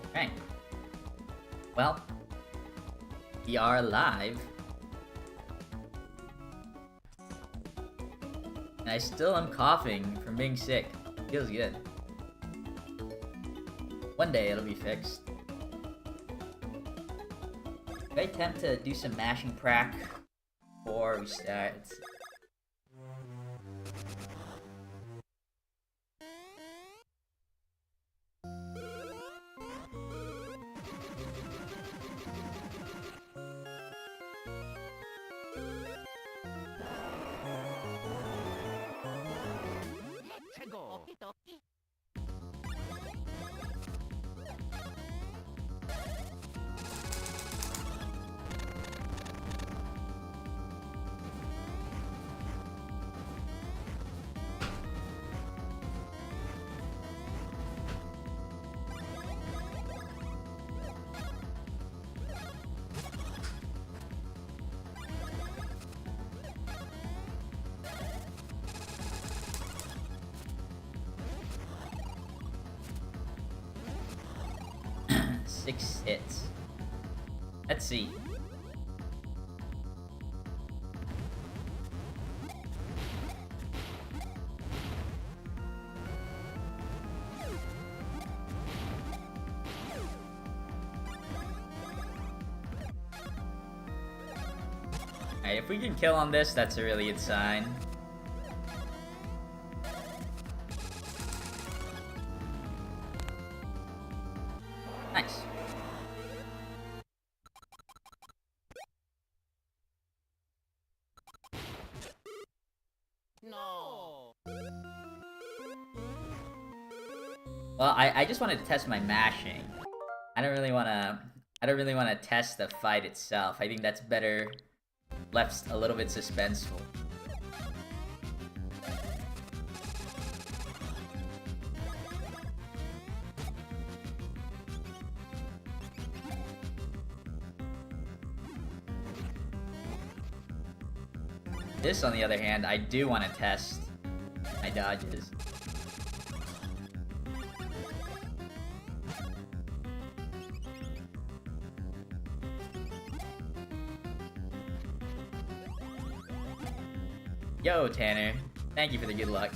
Okay. Well, we are live. And I still am coughing from being sick. Feels good. One day it'll be fixed. I attempt to do some mashing prac before we start. Six hits. Let's see. Alright, if we can kill on this, that's a really good sign. Nice. No. Well, I just wanted to test my mashing. I don't really wanna test the fight itself. I think that's better left a little bit suspenseful. This, on the other hand, I do want to test my dodges. Yo, Tanner. Thank you for the good luck.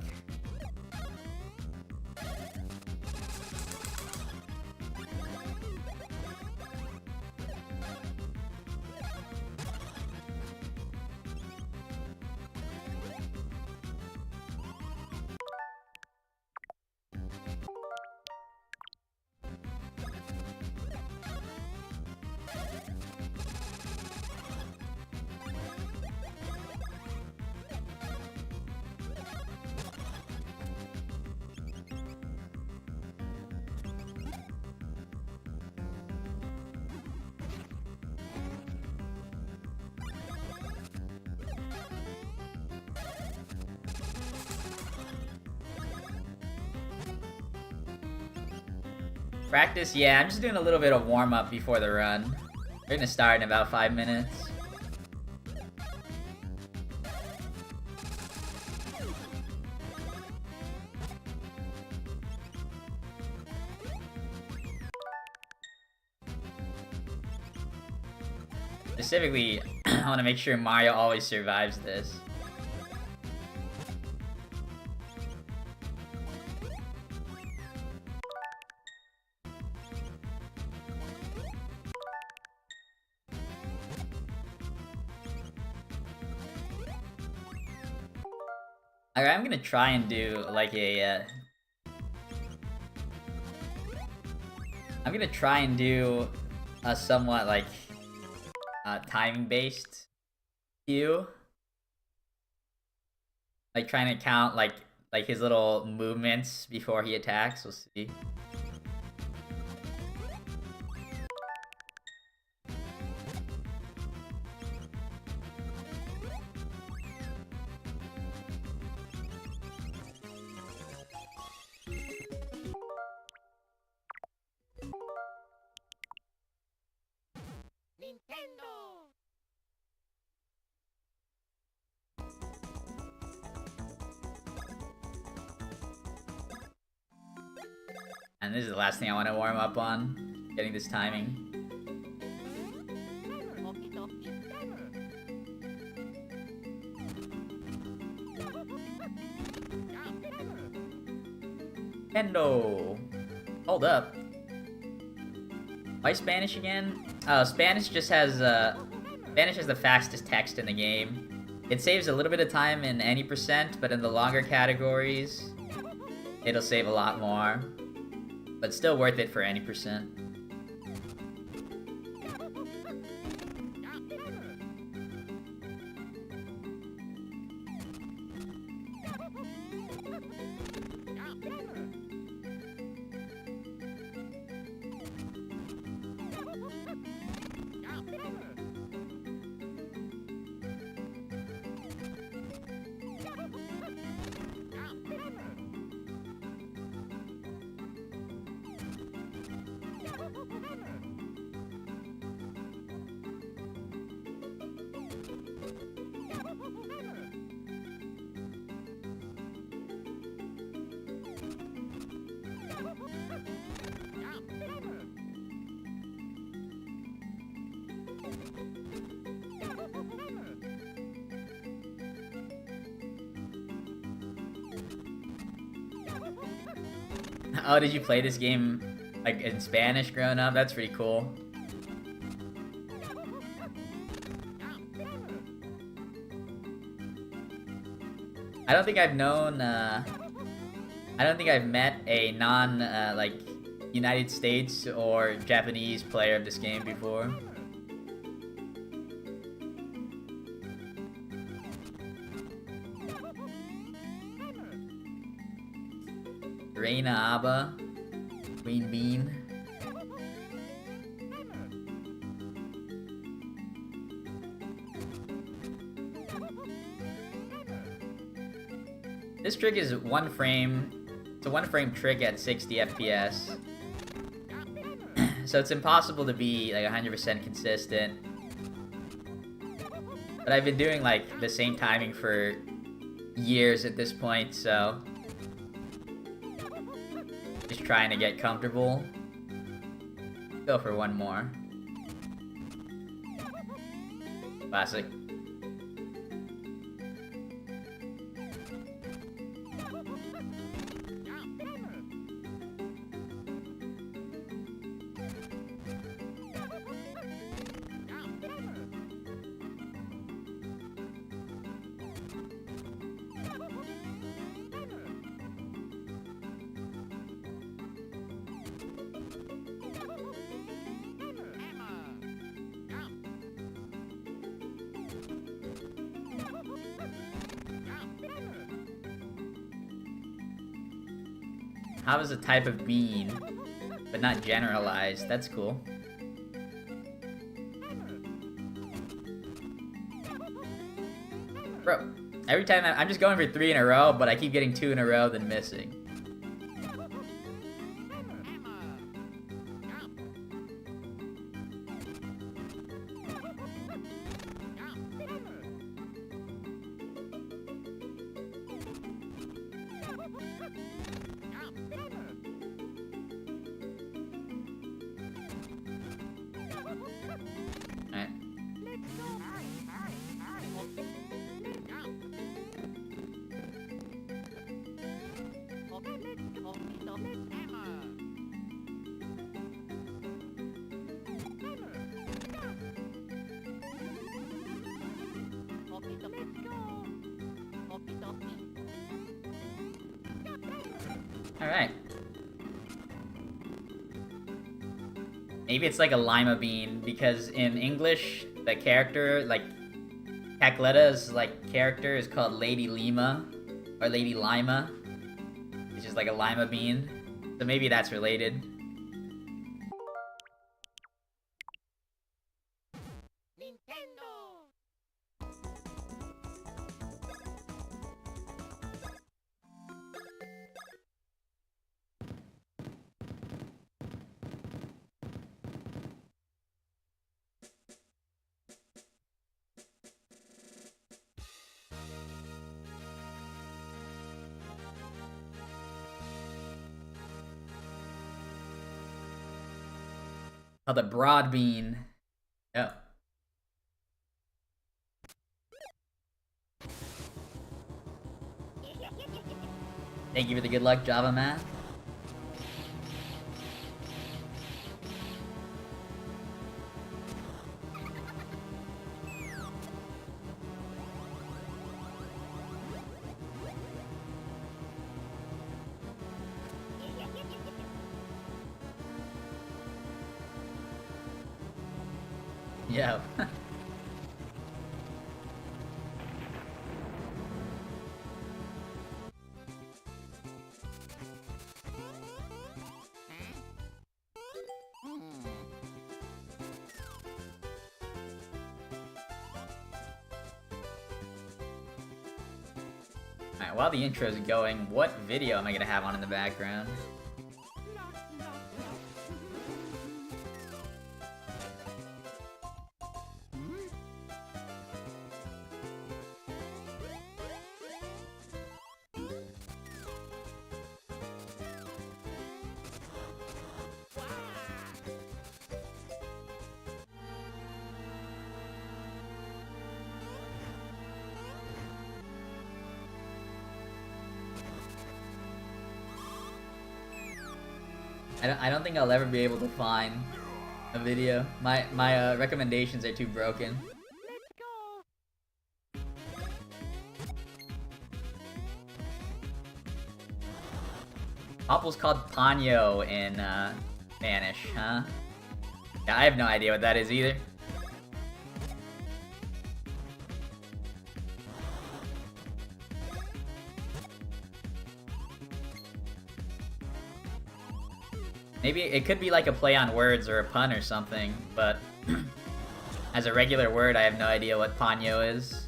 Practice? Yeah, I'm just doing a little bit of warm-up before the run. We're gonna start in about 5 minutes. Specifically, I want to make sure Mario always survives this. Alright, I'm gonna try and do like a I'm gonna try and do a somewhat like timing based cue. Like trying to count like his little movements before he attacks. We'll see. Nintendo. And this is the last thing I want to warm up on. getting this timing. Endo! Hold up. Why Spanish again? Spanish just has, Spanish has the fastest text in the game. It saves a little bit of time in any percent, but in the longer categories, it'll save a lot more. But still worth it for any percent. Oh, did you play this game, like, in Spanish growing up? That's pretty cool. I don't think I've known, I don't think I've met a non, like, United States or Japanese player of this game before. Reina Aba, Queen Bean. This trick is one frame. It's a one frame trick at 60 FPS. So it's impossible to be like 100% consistent. But I've been doing like the same timing for years at this point, so just trying to get comfortable. Go for one more. Classic. How is a type of bean, but not generalized? That's cool. Bro, every time I'm just going for 3 in a row, but I keep getting 2 in a row, then missing. Alright. Maybe it's like a lima bean, because in English, the character, like, Tacleta's, like, character is called Lady Lima, or Lady Lima, which is like a lima bean. So maybe that's related. Oh, the broad bean. Oh. Thank you for the good luck, Java man. Yeah. Alright, while the intro is going, what video am I gonna have on in the background? I don't think I'll ever be able to find a video. My recommendations are too broken. Apple's called paño in Spanish, huh? Yeah, I have no idea what that is either. Maybe it could be like a play on words or a pun or something, but as a regular word, I have no idea what paño is.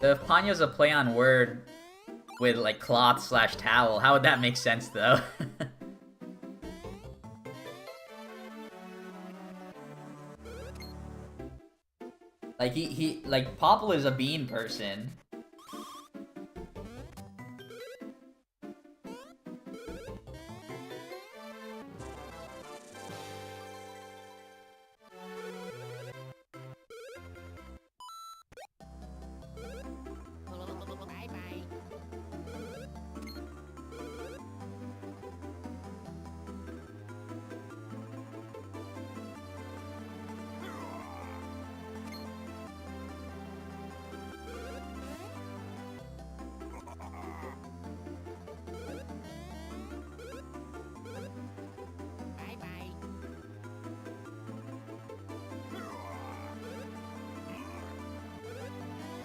So if paño's a play on word with like cloth slash towel, how would that make sense though? Like like Popple is a bean person.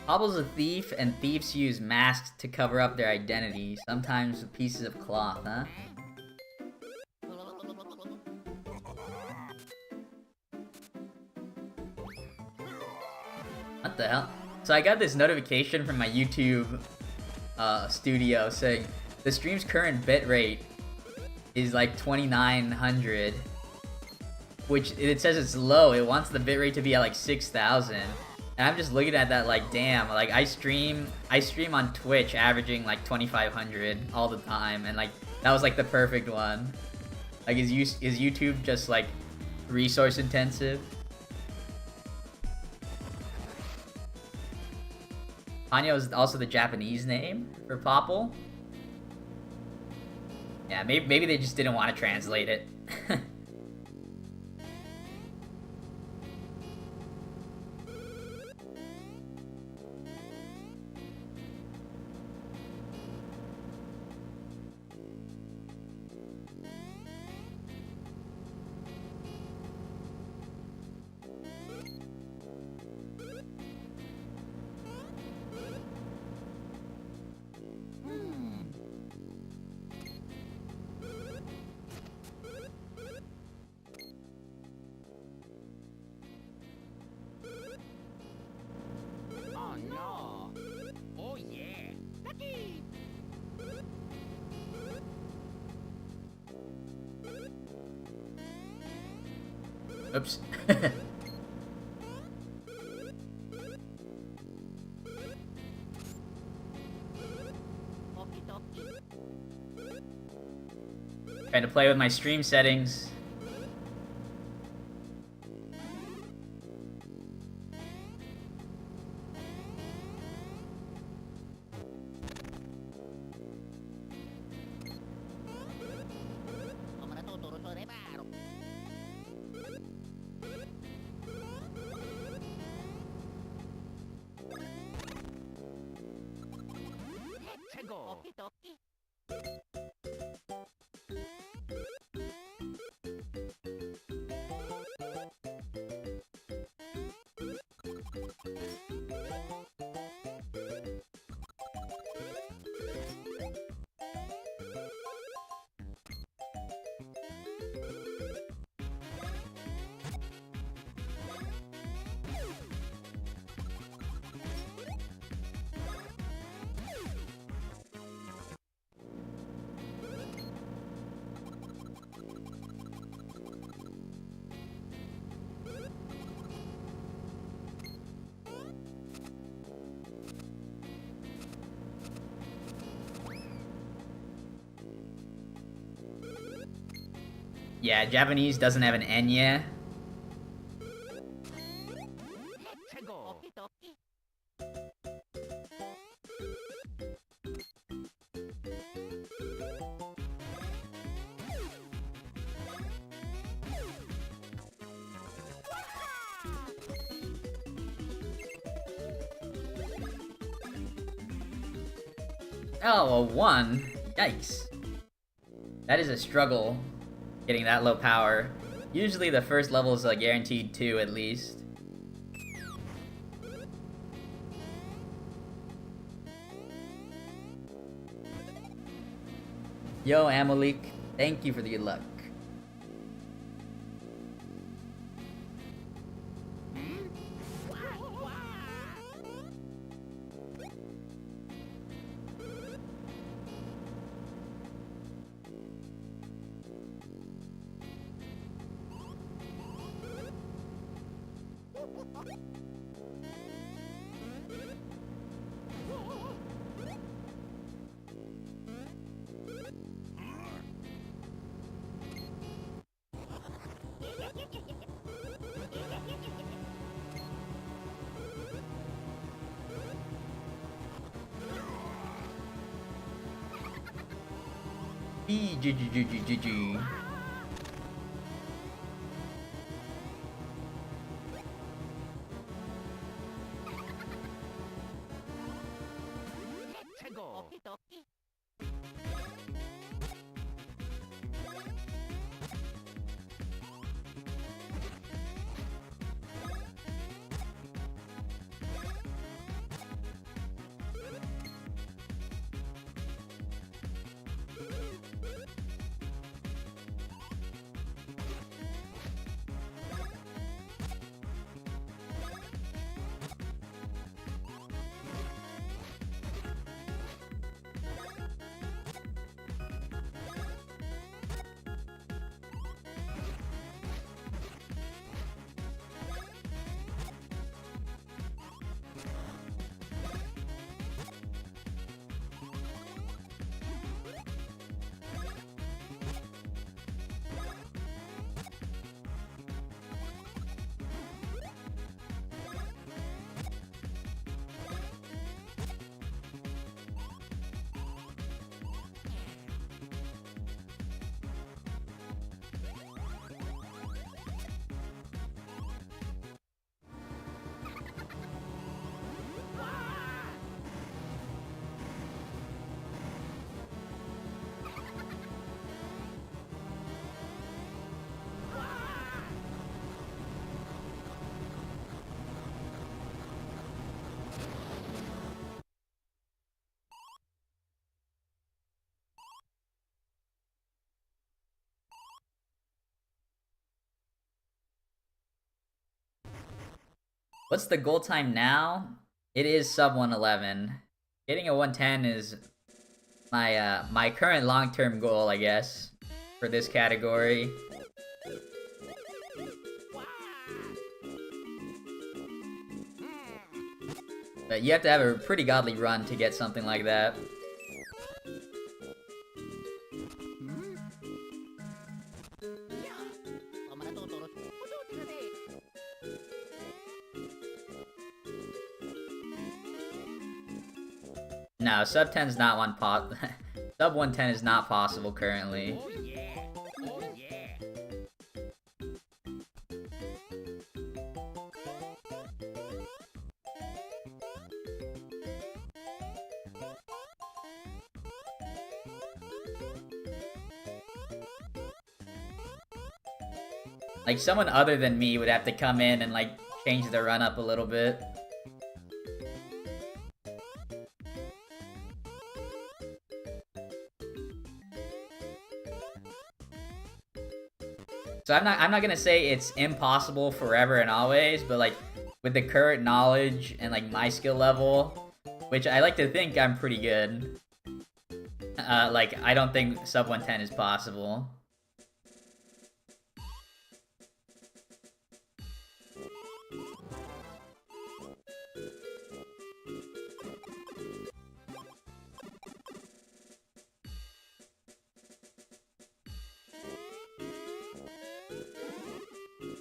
Popple's a thief, and thieves use masks to cover up their identity, sometimes with pieces of cloth, huh? What the hell? So I got this notification from my YouTube studio saying the stream's current bitrate is like 2900, which it says it's low. It wants the bitrate to be at like 6000. And I'm just looking at that like, damn, like I stream on Twitch averaging like 2500 all the time, and like that was like the perfect one. Like is YouTube just like resource intensive? Paño is also the Japanese name for Popple. Yeah, maybe they just didn't want to translate it. Oops. Trying to play with my stream settings. Yeah, Japanese doesn't have an enya. Oh, a 1? Yikes. That is a struggle, getting that low power. Usually the first level is guaranteed 2 at least. Yo, Amalik, thank you for the good luck. GG. What's the goal time now? It is sub 111. Getting a 110 is my current long-term goal, I guess, for this category. But you have to have a pretty godly run to get something like that. No, sub 10 is not sub 110 is not possible currently. Like, someone other than me would have to come in and, like, change the run up a little bit. So I'm not gonna say it's impossible forever and always, but, like, with the current knowledge and, like, my skill level, which I like to think I'm pretty good, like, I don't think sub 110 is possible.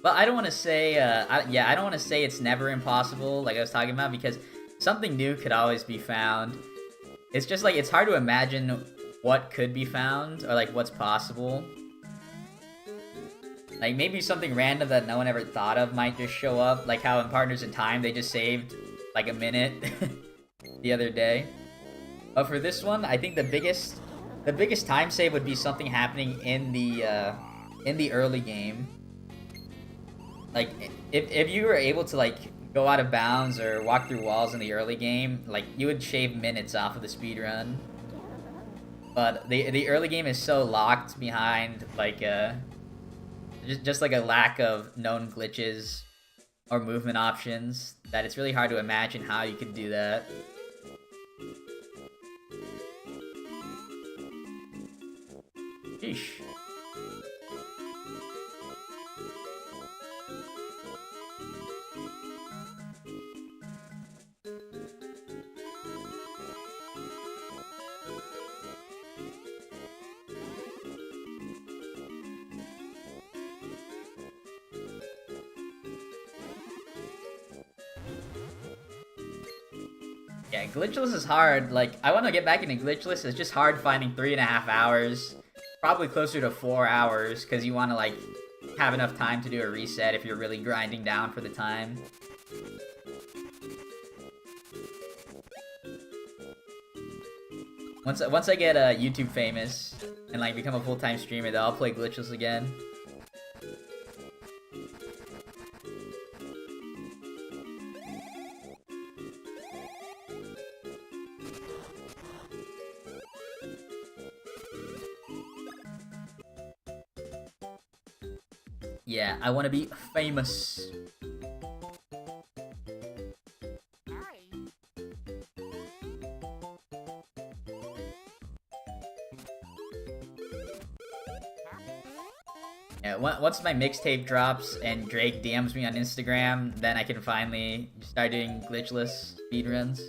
But I don't want to say, I don't want to say it's never impossible, like I was talking about, because something new could always be found. It's just, like, it's hard to imagine what could be found, or, like, what's possible. Like, maybe something random that no one ever thought of might just show up, like how in Partners in Time they just saved, like, a minute the other day. But for this one, I think the biggest time save would be something happening in the early game. Like, if you were able to, like, go out of bounds or walk through walls in the early game, like, you would shave minutes off of the speedrun. But the early game is so locked behind, like, just like a lack of known glitches or movement options that it's really hard to imagine how you could do that. Sheesh. Yeah, glitchless is hard. Like, I want to get back into glitchless. It's just hard finding 3.5 hours. Probably closer to 4 hours, because you want to, like, have enough time to do a reset if you're really grinding down for the time. Once I get YouTube famous and, like, become a full-time streamer, then I'll play glitchless again. Yeah, I want to be famous. Yeah, once my mixtape drops and Drake DMs me on Instagram, then I can finally start doing glitchless speedruns.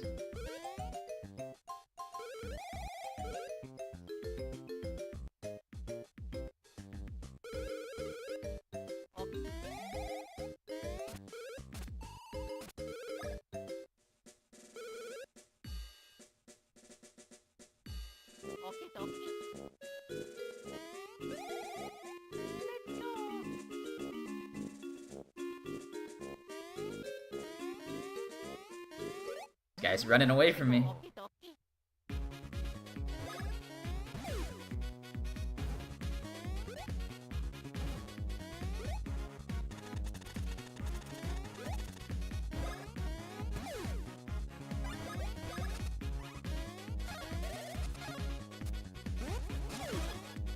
This guy's running away from me.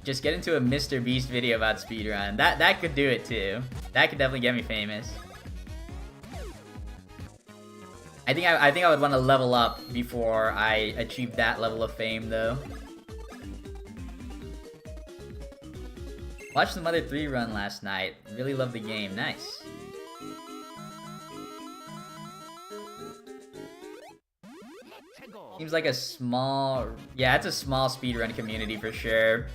Just get into a Mr. Beast video about speedrun. That could do it too. That could definitely get me famous. I think I would want to level up before I achieve that level of fame though. Watched the Mother 3 run last night. Really loved the game. Nice. Seems like a small... Yeah, it's a small speedrun community for sure.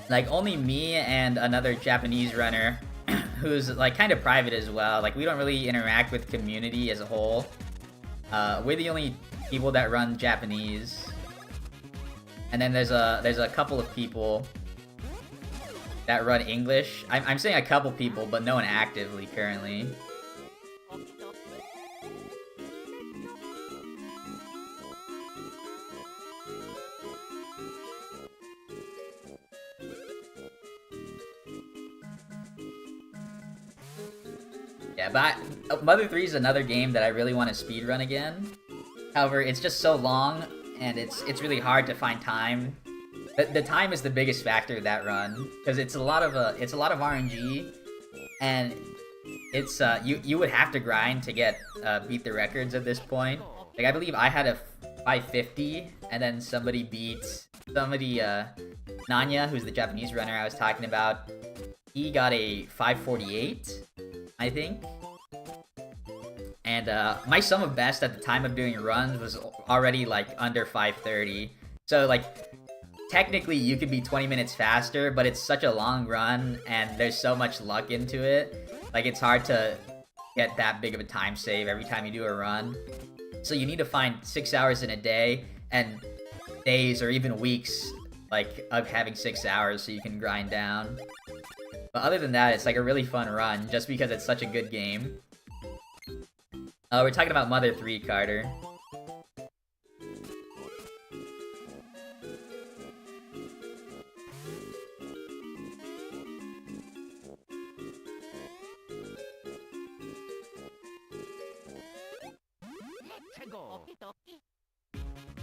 Like, only me and another Japanese runner who's, like, kind of private as well. Like, we don't really interact with community as a whole. We're the only people that run Japanese. And then there's a couple of people that run English. I'm saying a couple people, but no one actively currently. Yeah, but Mother 3 is another game that I really want to speedrun again. However, it's just so long, and it's really hard to find time. The time is the biggest factor of that run, because it's a lot of RNG, and it's you would have to grind to get beat the records at this point. Like, I believe I had a 550, and then somebody Nanya, who's the Japanese runner I was talking about, he got a 548, I think. And my sum of best at the time of doing runs was already like under 530. So like, technically you could be 20 minutes faster, but it's such a long run and there's so much luck into it. Like, it's hard to get that big of a time save every time you do a run. So you need to find 6 hours in a day and days or even weeks like of having 6 hours so you can grind down. But other than that, it's like a really fun run just because it's such a good game. We're talking about Mother 3, Carter.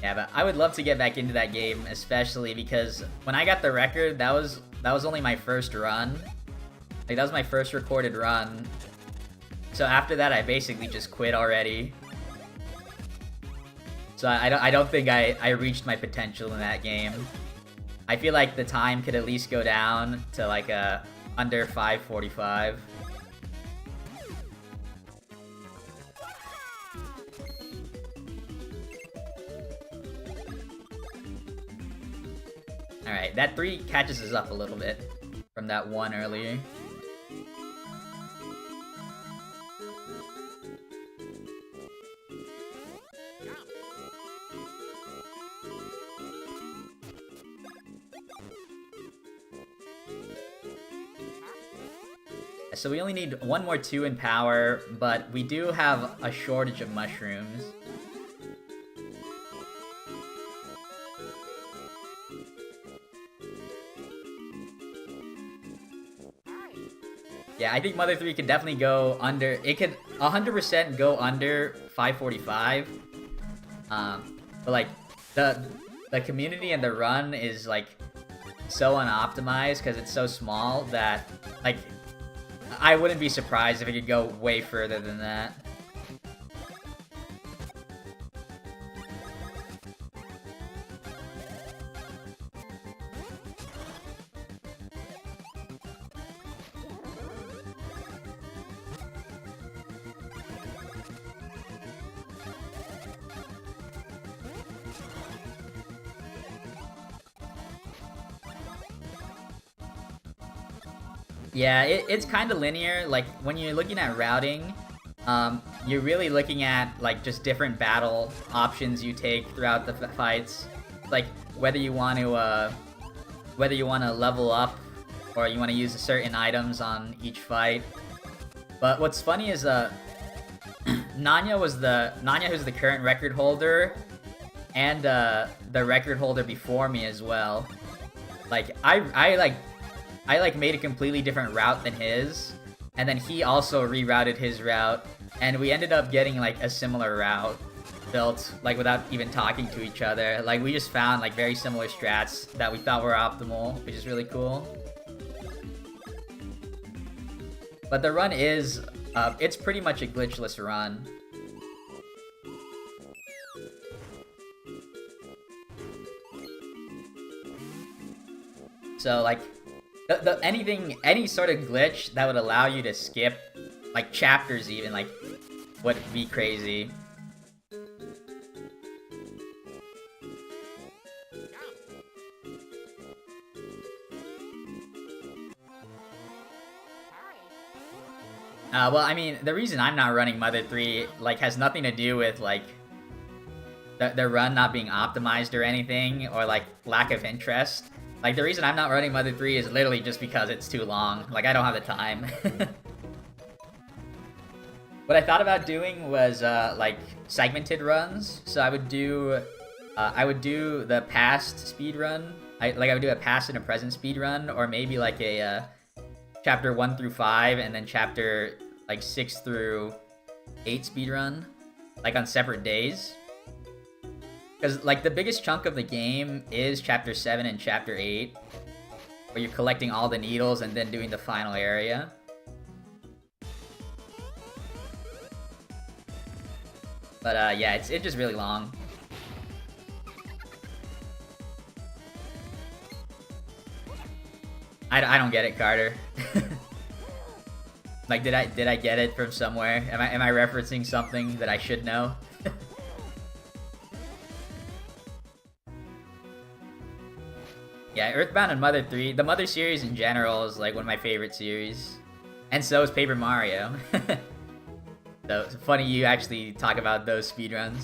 Yeah, but I would love to get back into that game, especially because when I got the record, that was only my first run. Like, that was my first recorded run. So after that, I basically just quit already. So I don't think I reached my potential in that game. I feel like the time could at least go down to like under 5:45. Alright, that 3 catches us up a little bit from that 1 earlier. So we only need 1 more 2 in power, but we do have a shortage of mushrooms. Yeah, I think Mother 3 could definitely go under... It could 100% go under 5:45. But like, the community and the run is like so unoptimized because it's so small that like I wouldn't be surprised if it could go way further than that. Yeah, it's kind of linear. Like, when you're looking at routing, you're really looking at like just different battle options you take throughout the fights. Like, whether you want to level up or you want to use certain items on each fight. But what's funny is Nanya who's the current record holder, and the record holder before me as well. Like, I made a completely different route than his, and then he also rerouted his route, and we ended up getting like a similar route built, like, without even talking to each other. Like, we just found like very similar strats that we thought were optimal, which is really cool. But the run is, it's pretty much a glitchless run. So like, any sort of glitch that would allow you to skip, like, chapters even, like, would be crazy. Well, I mean, the reason I'm not running Mother 3, like, has nothing to do with, like, the run not being optimized or anything, or, like, lack of interest. Like, the reason I'm not running Mother 3 is literally just because it's too long. Like, I don't have the time. What I thought about doing was, like, segmented runs. So I would do the past speed run. I would do a past and a present speed run, or maybe, like, a, chapter 1 through 5, and then chapter, like, 6 through 8 speed run. Like, on separate days. Because, like, the biggest chunk of the game is Chapter 7 and Chapter 8, where you're collecting all the needles and then doing the final area. But, yeah, it's just really long. I don't get it, Carter. Like, did I get it from somewhere? Am I referencing something that I should know? Yeah, Earthbound and Mother 3. The Mother series in general is, like, one of my favorite series. And so is Paper Mario. So, it's funny you actually talk about those speedruns.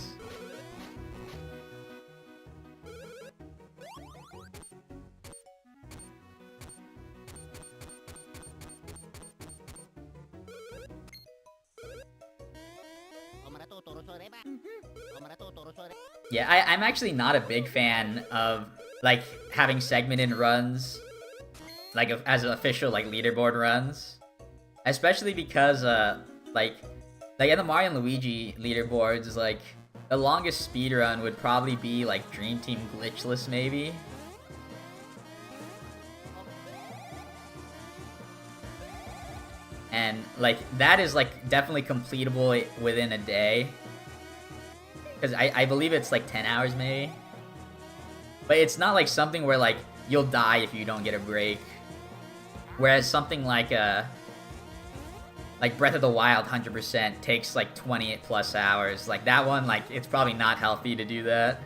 Yeah, I'm actually not a big fan of, like, having segmented runs, like, as official, like, leaderboard runs. Especially because, like in the Mario and Luigi leaderboards, like, the longest speedrun would probably be, like, Dream Team Glitchless, maybe. And, like, that is, like, definitely completable within a day. Because I believe it's, like, 10 hours, maybe. But it's not, like, something where, like, you'll die if you don't get a break. Whereas something like Breath of the Wild 100% takes, like, 20 plus hours. Like, that one, like, it's probably not healthy to do that.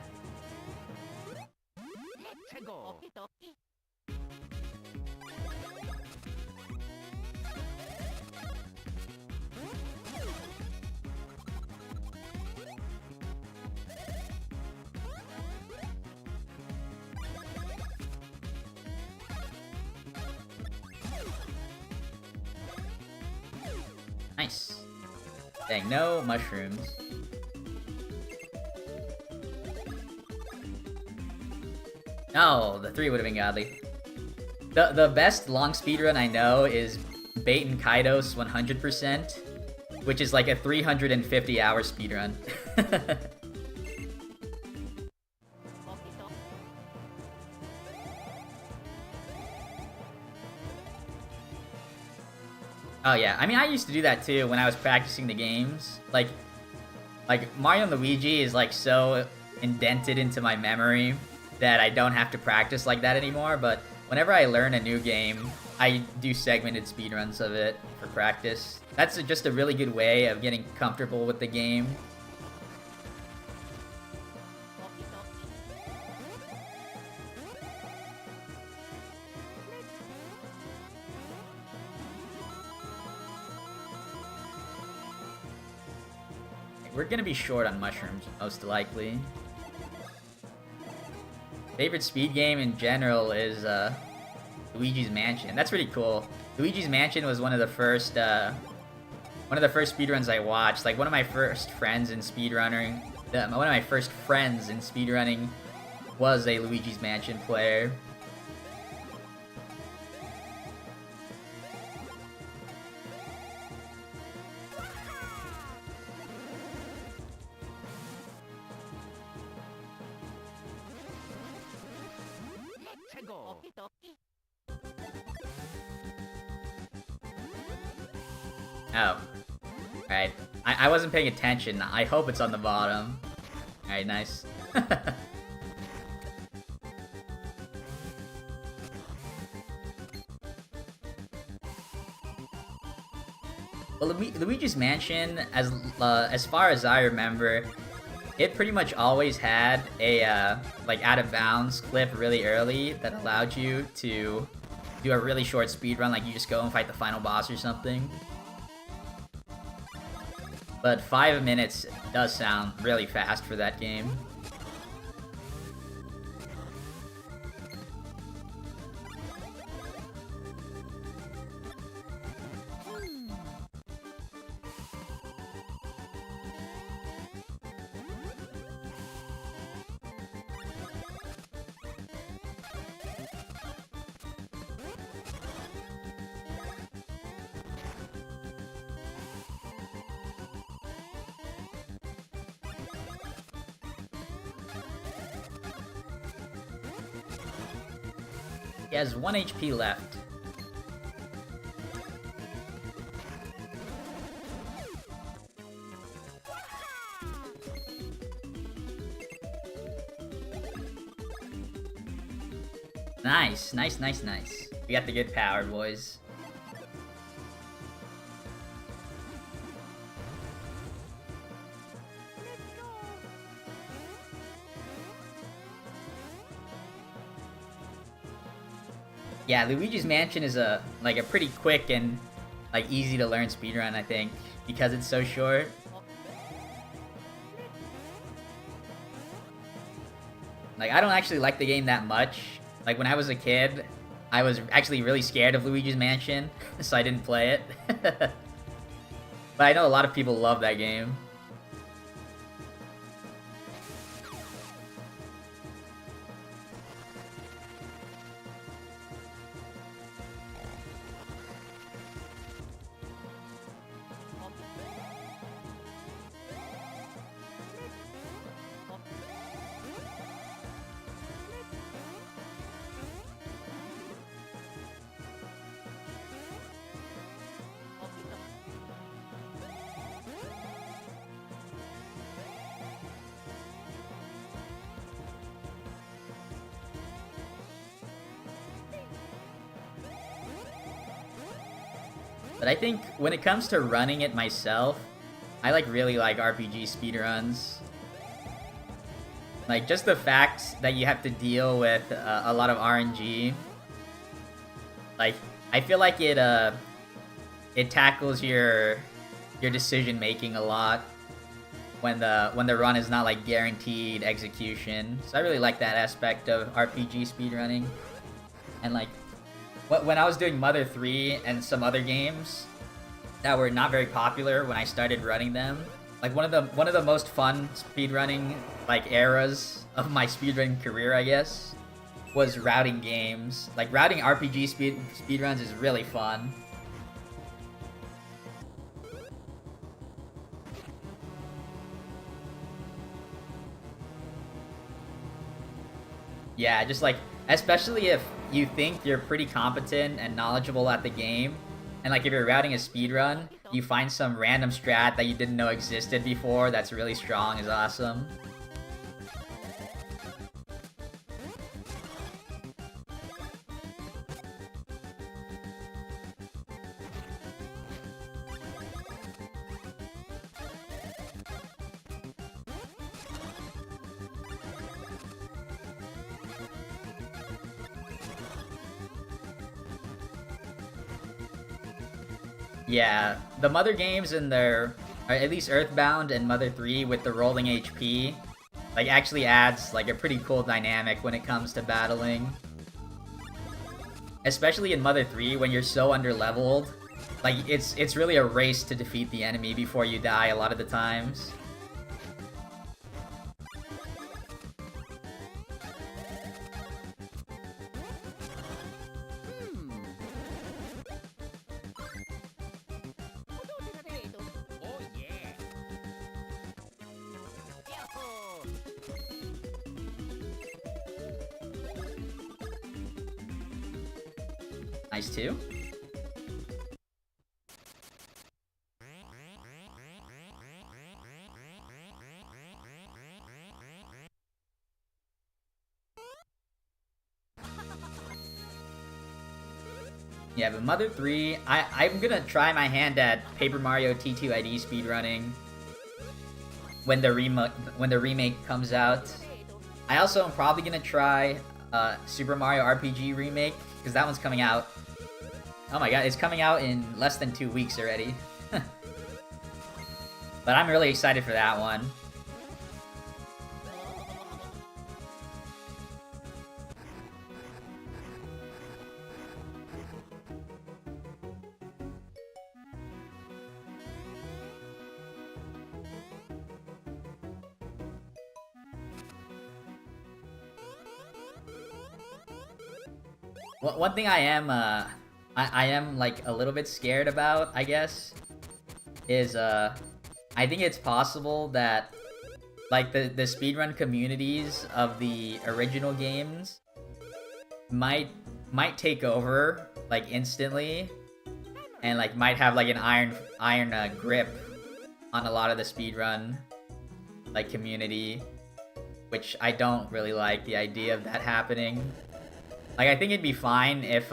Nice. Dang, no mushrooms. No, the 3 would have been godly. The best long speedrun I know is Bait and Kaidos 100%, which is like a 350-hour speedrun. Oh yeah, I mean, I used to do that too when I was practicing the games. Like Mario and Luigi is, like, so indented into my memory that I don't have to practice like that anymore, but whenever I learn a new game, I do segmented speedruns of it for practice. That's just a really good way of getting comfortable with the game. We're gonna be short on mushrooms, most likely. Favorite speed game in general is Luigi's Mansion. That's pretty cool. Luigi's Mansion was one of the first speedruns I watched. Like, one of my first friends in speedrunning, was a Luigi's Mansion player. Oh. Alright. I wasn't paying attention. I hope it's on the bottom. Alright, nice. Well, Luigi's Mansion, as far as I remember, it pretty much always had a, like, out-of-bounds clip really early that allowed you to do a really short speedrun, like you just go and fight the final boss or something. But 5 minutes does sound really fast for that game. He has 1 HP left. Nice, nice, nice, nice. We got the good power, boys. Yeah, Luigi's Mansion is a pretty quick and easy to learn speedrun, I think, because it's so short. I don't actually like the game that much. When I was a kid, I was actually really scared of Luigi's Mansion, so I didn't play it. But I know a lot of people love that game. But I think when it comes to running it myself, I really like RPG speedruns. Just the fact that you have to deal with a lot of RNG. I feel like it tackles your decision making a lot when the run is not guaranteed execution. So I really like that aspect of RPG speedrunning. And when I was doing Mother 3 and some other games that were not very popular when I started running them, one of the most fun speedrunning eras of my speedrunning career, I guess, was routing games. Routing RPG speedruns is really fun. Yeah, just especially if you think you're pretty competent and knowledgeable at the game, and if you're routing a speedrun, you find some random strat that you didn't know existed before that's really strong is awesome. Yeah, the Mother games in their, or at least Earthbound and Mother 3 with the rolling HP, actually adds a pretty cool dynamic when it comes to battling. Especially in Mother 3 when you're so underleveled, it's really a race to defeat the enemy before you die a lot of the times. Nice too. Yeah, but Mother 3, I'm gonna try my hand at Paper Mario T2ID speedrunning when the remake comes out. I also am probably gonna try Super Mario RPG remake, because that one's coming out. Oh my god, it's coming out in less than 2 weeks already. But I'm really excited for that one. One thing I am like a little bit scared about, I guess, is I think it's possible that like the speedrun communities of the original games might take over like instantly, and like might have like an iron grip on a lot of the speedrun like community, which I don't really like the idea of that happening. Like, I think it'd be fine if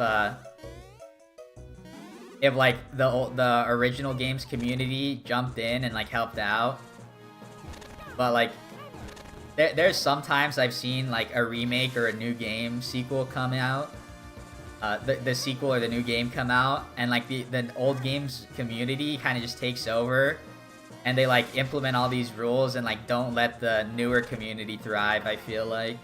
like the original games community jumped in and like helped out, but like there's sometimes I've seen like a remake or a new game sequel come out, the sequel or the new game come out, and like the old games community kind of just takes over, and they like implement all these rules and like don't let the newer community thrive, I feel like.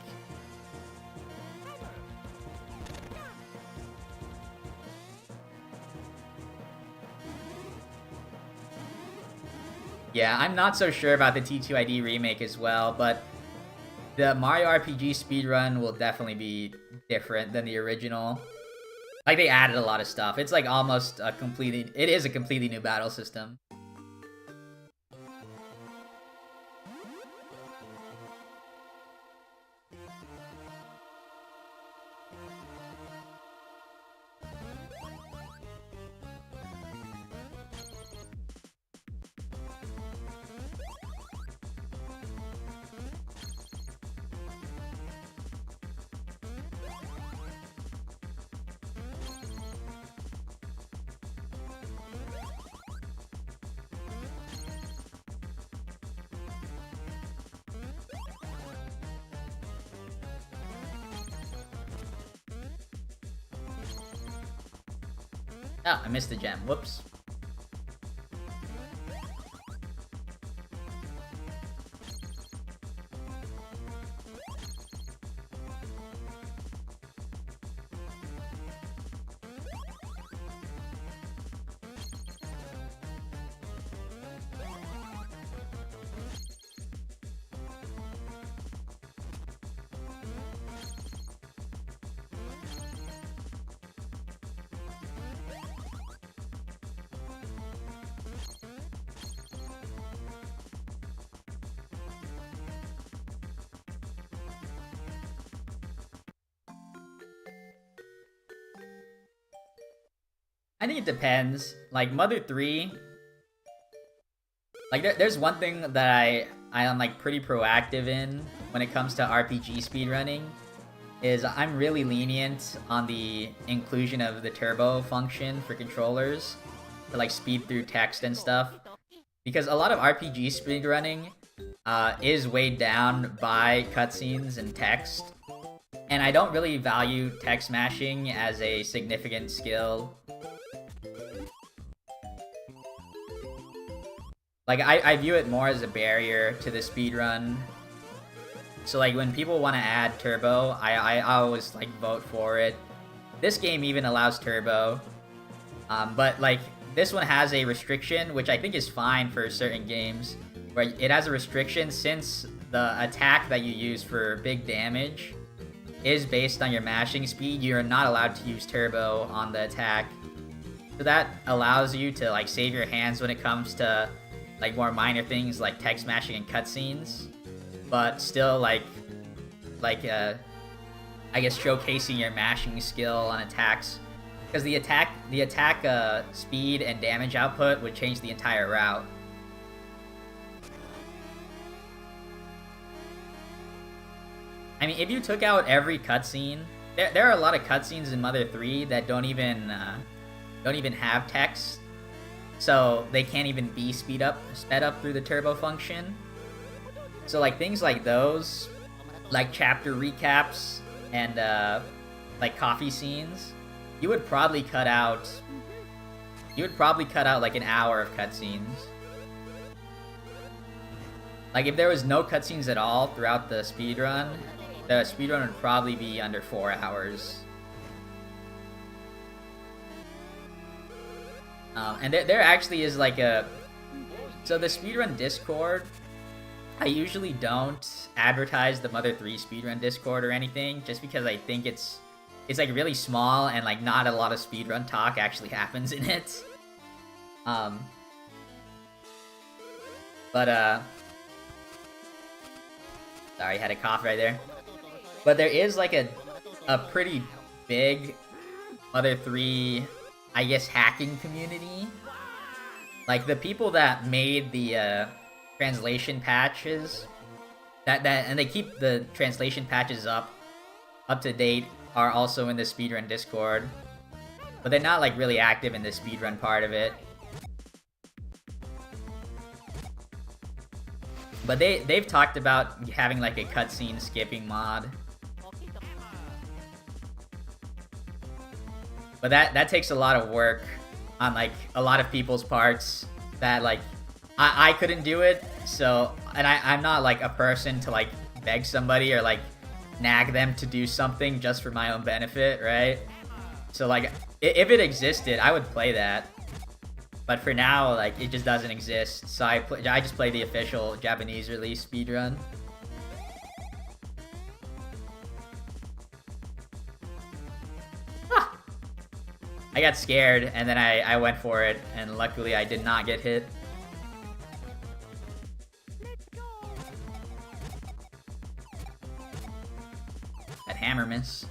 Yeah, I'm not so sure about the T2ID remake as well, but the Mario RPG speedrun will definitely be different than the original. Like, they added a lot of stuff. It's like almost a completely... It is a completely new battle system. Oh, I missed the gem. Whoops. I think it depends. Like, Mother 3... Like, there's one thing that I am, like, pretty proactive in when it comes to RPG speedrunning, is I'm really lenient on the inclusion of the turbo function for controllers to, like, speed through text and stuff. Because a lot of RPG speedrunning is weighed down by cutscenes and text, and I don't really value text mashing as a significant skill. Like, I view it more as a barrier to the speedrun. So, like, when people want to add turbo, I always, like, vote for it. This game even allows turbo. But, like, this one has a restriction, which I think is fine for certain games, where it has a restriction since the attack that you use for big damage is based on your mashing speed. You're not allowed to use turbo on the attack. So that allows you to, like, save your hands when it comes to, like, more minor things like text mashing and cutscenes, but still like I guess showcasing your mashing skill on attacks, because the attack speed and damage output would change the entire route. I mean, if you took out every cutscene, there are a lot of cutscenes in Mother 3 that don't even have text. So they can't even be sped up through the turbo function. So like things like those, like chapter recaps and like coffee scenes, you would probably cut out like an hour of cutscenes. Like, if there was no cutscenes at all throughout the speedrun, the speedrun would probably be under 4 hours. And there actually is like a... So the speedrun Discord, I usually don't advertise the Mother 3 speedrun Discord or anything, just because I think it's like really small and like not a lot of speedrun talk actually happens in it. Sorry, had a cough right there. But there is like a pretty big Mother 3, I guess, hacking community. Like, the people that made the translation patches, and they keep the translation patches up to date, are also in the speedrun Discord. But they're not like really active in the speedrun part of it. But they've talked about having like a cutscene skipping mod. But that takes a lot of work on like a lot of people's parts that like I couldn't do it. So, and I'm not like a person to like beg somebody or like nag them to do something just for my own benefit, right? So like if it existed, I would play that. But for now, like, it just doesn't exist. So I just play the official Japanese release speedrun. Ah! I got scared, and then I went for it, and luckily I did not get hit. That hammer miss.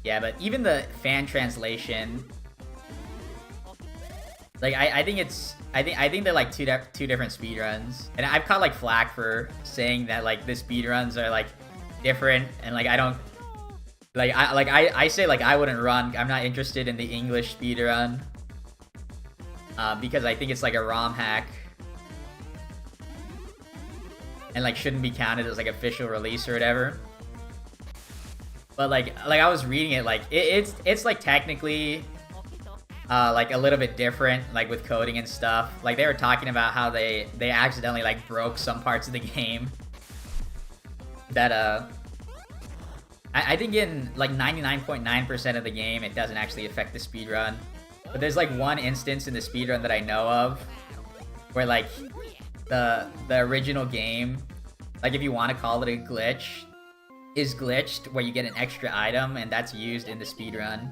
Yeah, but even the fan translation, like I think they're like two different speedruns, and I've caught like flack for saying that like the speedruns are like different, and like I don't like I say like I wouldn't run. I'm not interested in the English speedrun because I think it's like a ROM hack and like shouldn't be counted as like official release or whatever. But like I was reading it, like it's like technically like a little bit different, like with coding and stuff. Like they were talking about how they accidentally like broke some parts of the game that I think in like 99.9% of the game it doesn't actually affect the speedrun. But there's like one instance in the speedrun that I know of where like the original game, like if you want to call it a glitch, is glitched where you get an extra item, and that's used in the speedrun.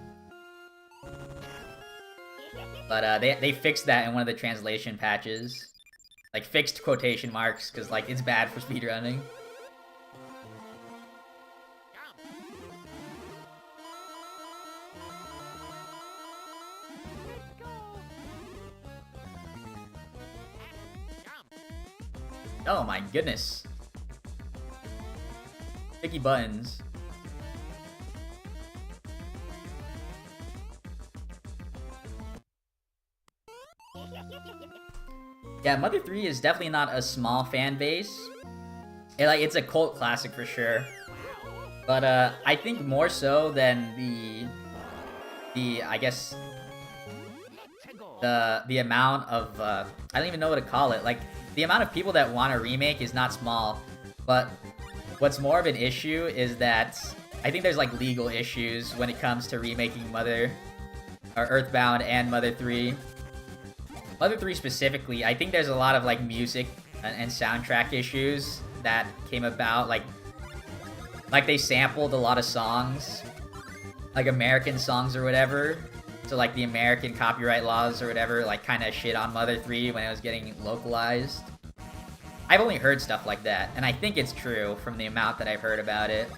But they fixed that in one of the translation patches. Like, fixed quotation marks, because like it's bad for speedrunning. Oh my goodness. Sticky buttons. Yeah, Mother 3 is definitely not a small fan base. It's a cult classic for sure. But I think more so than the I guess the amount of I don't even know what to call it. Like, the amount of people that want a remake is not small, but what's more of an issue is that I think there's like legal issues when it comes to remaking Mother or Earthbound and Mother 3. Mother 3 specifically, I think there's a lot of like music and soundtrack issues that came about, like they sampled a lot of songs, like American songs or whatever. So like the American copyright laws or whatever like kind of shit on Mother 3 when it was getting localized. I've only heard stuff like that, and I think it's true from the amount that I've heard about it.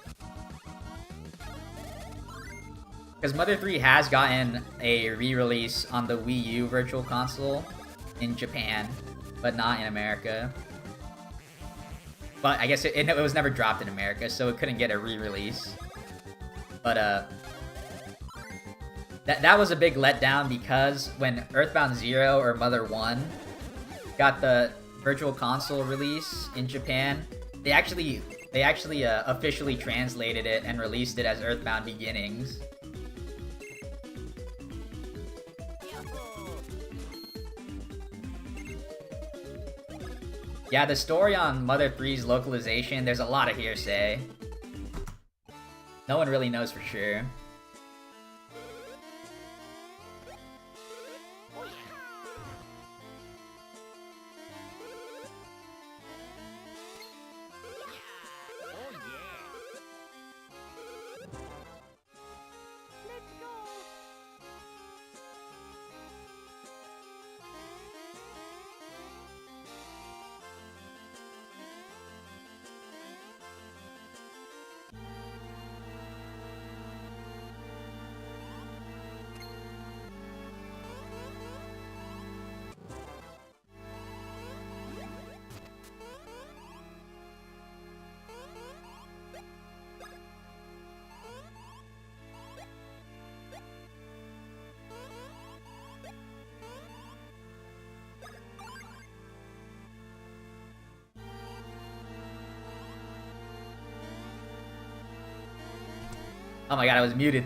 Because Mother 3 has gotten a re-release on the Wii U Virtual Console in Japan, but not in America. But I guess it was never dropped in America, so it couldn't get a re-release. But that was a big letdown, because when Earthbound 0 or Mother 1 got the Virtual Console release in Japan, they actually officially translated it and released it as Earthbound Beginnings. Yeah, the story on Mother 3's localization, there's a lot of hearsay. No one really knows for sure. Oh my god, I was muted.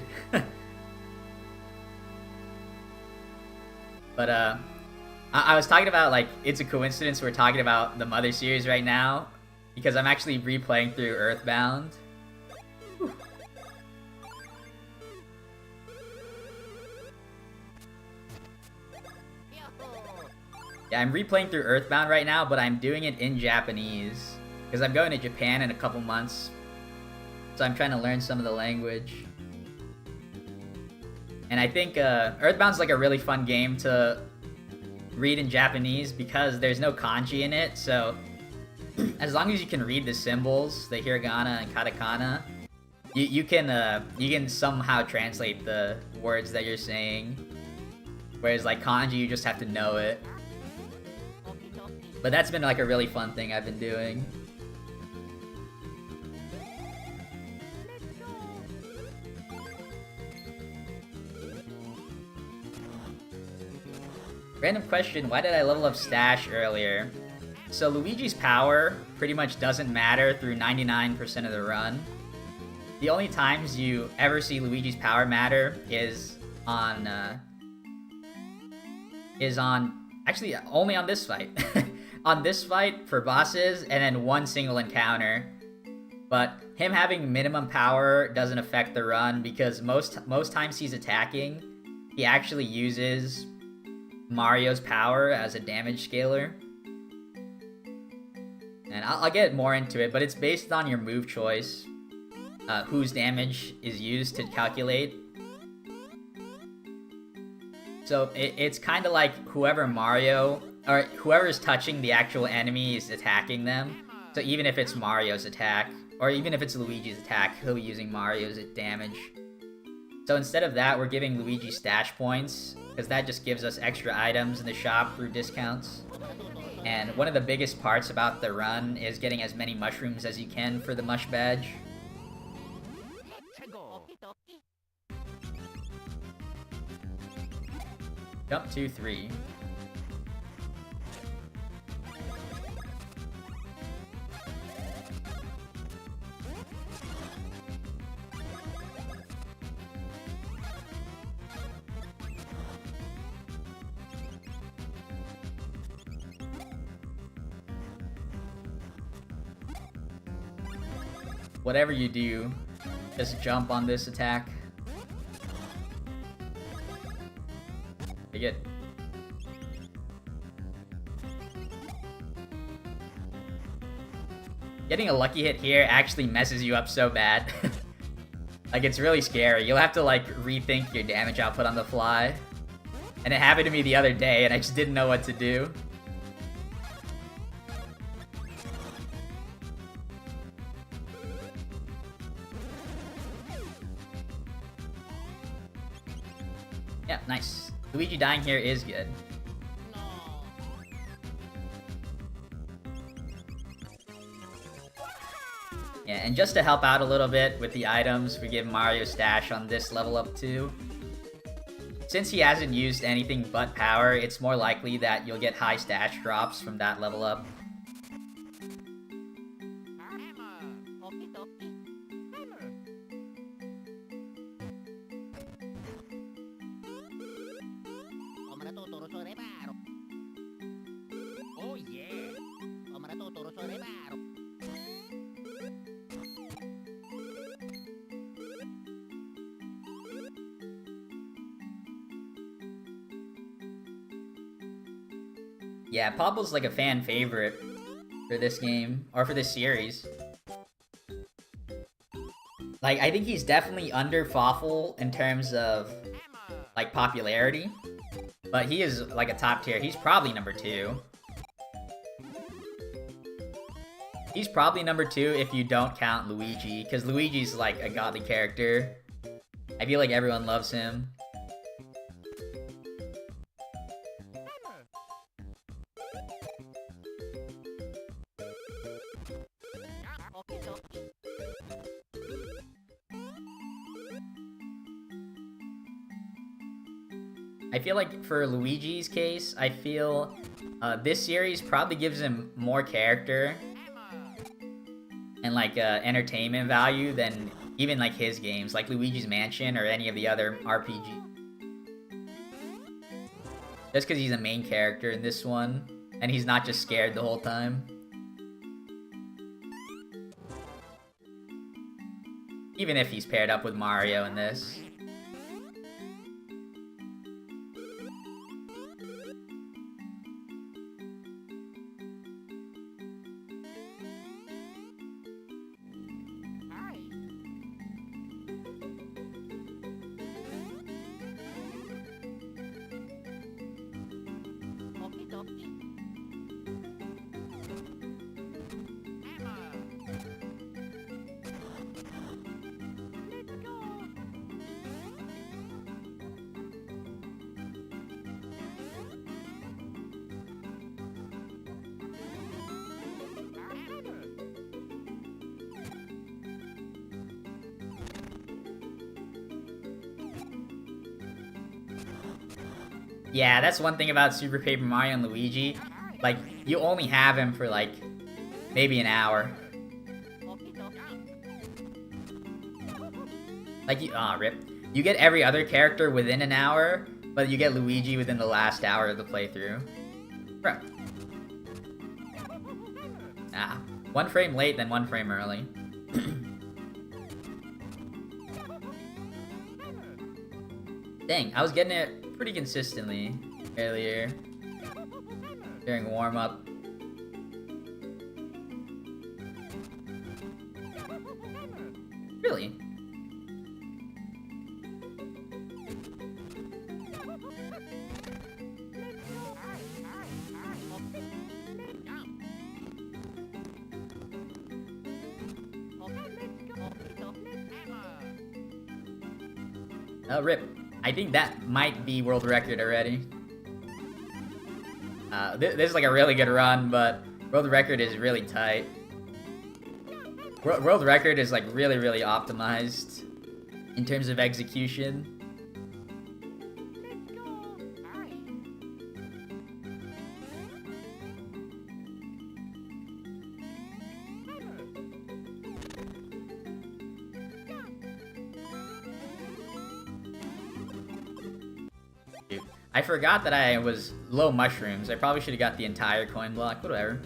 But I was talking about, like, it's a coincidence we're talking about the Mother series right now, because I'm actually replaying through Earthbound. Whew. Yeah, I'm replaying through Earthbound right now, but I'm doing it in Japanese, because I'm going to Japan in a couple months. So I'm trying to learn some of the language. And I think Earthbound's like a really fun game to read in Japanese because there's no kanji in it, so as long as you can read the symbols, the hiragana and katakana, you can somehow translate the words that you're saying. Whereas like kanji, you just have to know it. But that's been like a really fun thing I've been doing. Random question, why did I level up Stash earlier? So Luigi's power pretty much doesn't matter through 99% of the run. The only times you ever see Luigi's power matter is on actually only on this fight. On this fight for bosses and then one single encounter. But him having minimum power doesn't affect the run because most times he's attacking, he actually uses Mario's power as a damage scaler. And I'll get more into it, but it's based on your move choice, whose damage is used to calculate. So it's kind of like whoever is touching the actual enemy is attacking them. So even if it's Mario's attack, or even if it's Luigi's attack, he'll be using Mario's damage. So instead of that, we're giving Luigi stash points, because that just gives us extra items in the shop through discounts. And one of the biggest parts about the run is getting as many mushrooms as you can for the mush badge. Jump 2, 3. Whatever you do, just jump on this attack. Pretty good. Getting a lucky hit here actually messes you up so bad. Like, it's really scary. You'll have to, like, rethink your damage output on the fly. And it happened to me the other day, and I just didn't know what to do. Yeah, nice. Luigi dying here is good. Yeah, and just to help out a little bit with the items, we give Mario stash on this level up too. Since he hasn't used anything but power, it's more likely that you'll get high stash drops from that level up. Yeah, Popple's like a fan favorite for this game, or for this series. Like, I think he's definitely under Fawful in terms of, like, popularity. But he is, like, a top tier. He's probably number 2. He's probably number 2 if you don't count Luigi, because Luigi's, like, a godly character. I feel like everyone loves him. I feel like for Luigi's case, I feel this series probably gives him more character and like entertainment value than even like his games, like Luigi's Mansion or any of the other RPG. Just because he's a main character in this one, and he's not just scared the whole time. Even if he's paired up with Mario in this. Yeah, that's one thing about Super Paper Mario and Luigi. Like, you only have him for, like, maybe an hour. Like, rip. You get every other character within an hour, but you get Luigi within the last hour of the playthrough. Bro. Ah. 1 frame late, then 1 frame early. Dang, I was getting it pretty consistently earlier during warm-up. Really? Oh, rip. I think that might be world record already. This is like a really good run, but world record is really tight. World record is like really, really optimized in terms of execution. I forgot that I was low mushrooms. I probably should have got the entire coin block, whatever.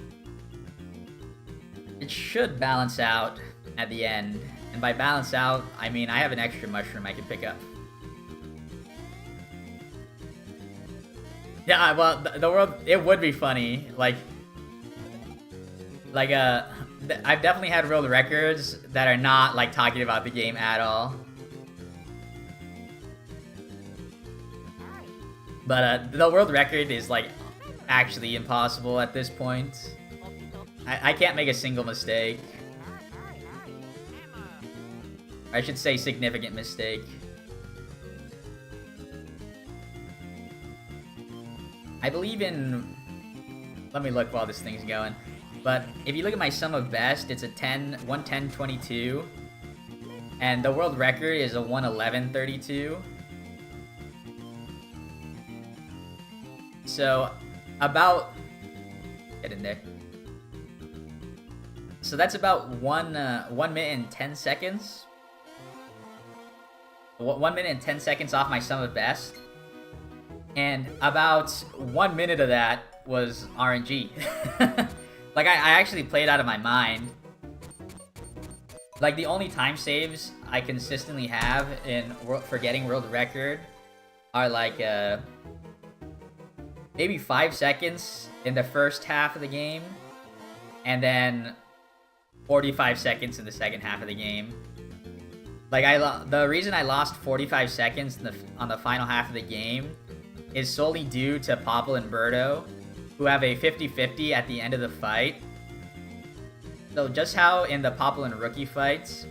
It should balance out at the end. And by balance out, I mean I have an extra mushroom I can pick up. Yeah, well, the world, it would be funny. I've definitely had world records that are not, like, talking about the game at all. But the world record is, like, actually impossible at this point. I can't make a single mistake. I should say significant mistake. I believe in... Let me look while this thing's going. But if you look at my sum of best, it's a 110.22. And the world record is a 111.32. So, about... Get in there. So that's about 1 minute and 10 seconds. 1 minute and 10 seconds off my sum of best. And about 1 minute of that was RNG. Like, I actually played out of my mind. Like, the only time saves I consistently have for getting world record are, like, maybe 5 seconds in the first half of the game, and then 45 seconds in the second half of the game. Like, the reason I lost 45 seconds on the final half of the game is solely due to Popple and Birdo, who have a 50-50 at the end of the fight. So just how in the Popple and Rookie fights,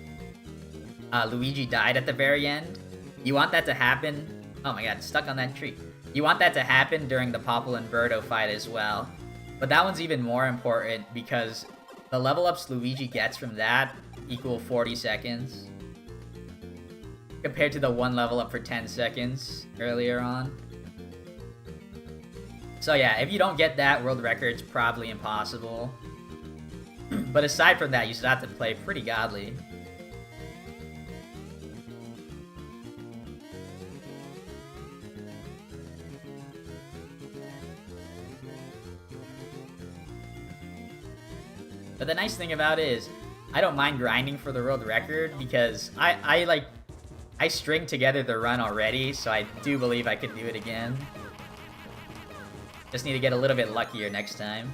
Luigi died at the very end, you want that to happen... Oh my god, stuck on that tree. You want that to happen during the Popple and Birdo fight as well. But that one's even more important because the level ups Luigi gets from that equal 40 seconds. Compared to the one level up for 10 seconds earlier on. So yeah, if you don't get that, world record's probably impossible. But aside from that, you still have to play pretty godly. But the nice thing about it is, I don't mind grinding for the world record because I string together the run already, so I do believe I could do it again. Just need to get a little bit luckier next time.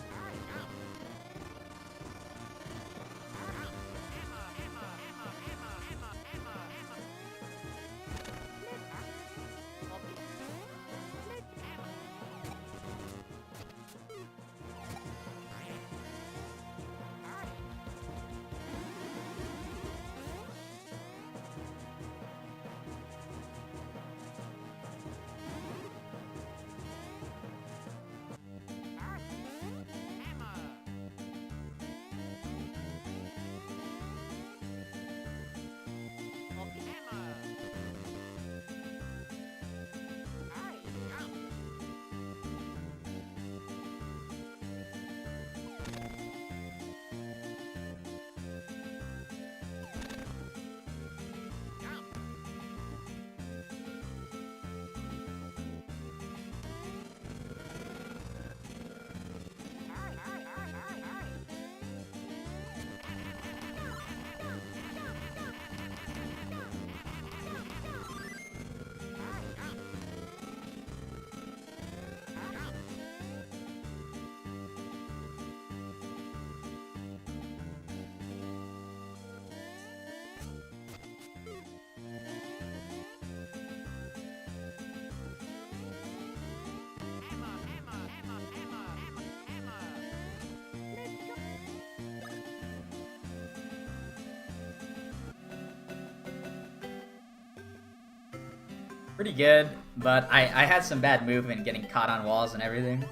Pretty good, but I had some bad movement getting caught on walls and everything.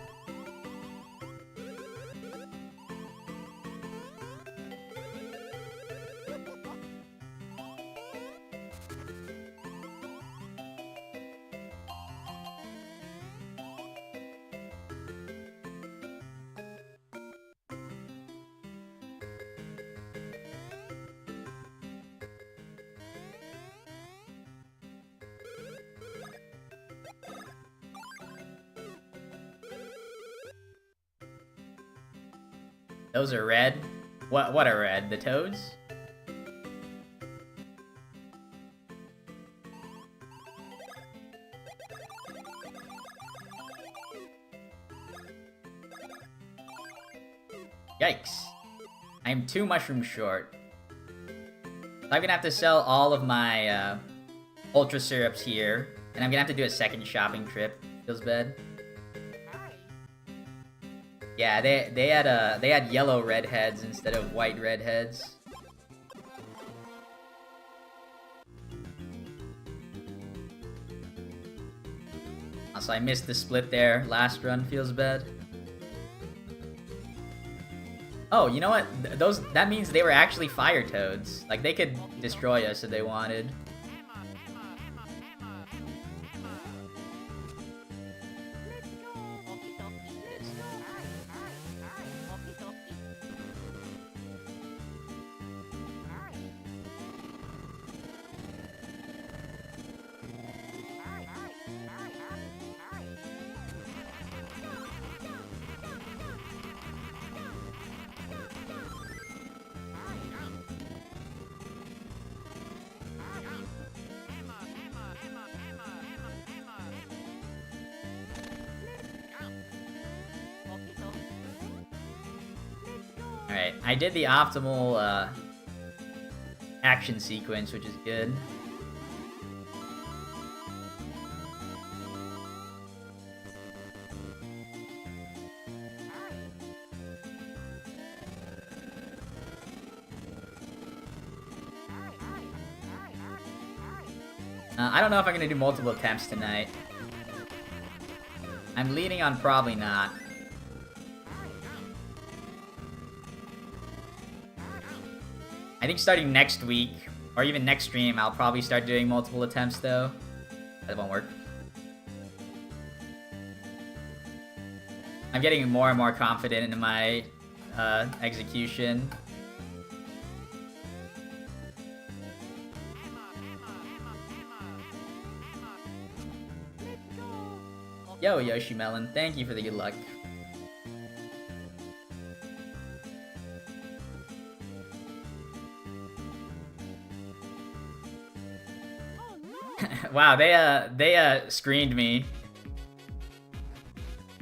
Those are red? What are red? The toads? Yikes. I'm 2 mushrooms short. I'm gonna have to sell all of my ultra syrups here, and I'm gonna have to do a second shopping trip. Feels bad. Yeah, they had yellow redheads instead of white redheads. Also, I missed the split there. Last run feels bad. Oh, you know what? That means they were actually fire toads. Like, they could destroy us if they wanted. Alright, I did the optimal action sequence, which is good. I don't know if I'm gonna do multiple attempts tonight. I'm leaning on probably not. I think starting next week, or even next stream, I'll probably start doing multiple attempts though. That won't work. I'm getting more and more confident in my execution. Yo, Yoshi Melon, thank you for the good luck. Wow, they screened me.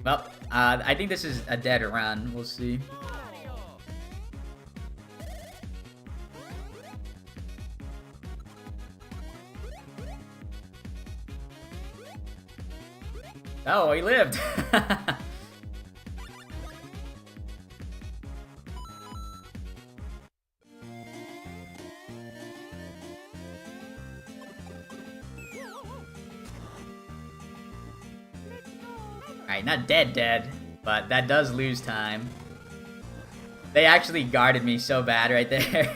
Well, I think this is a dead run. We'll see. Oh, he lived! Alright, not dead, but that does lose time. They actually guarded me so bad right there.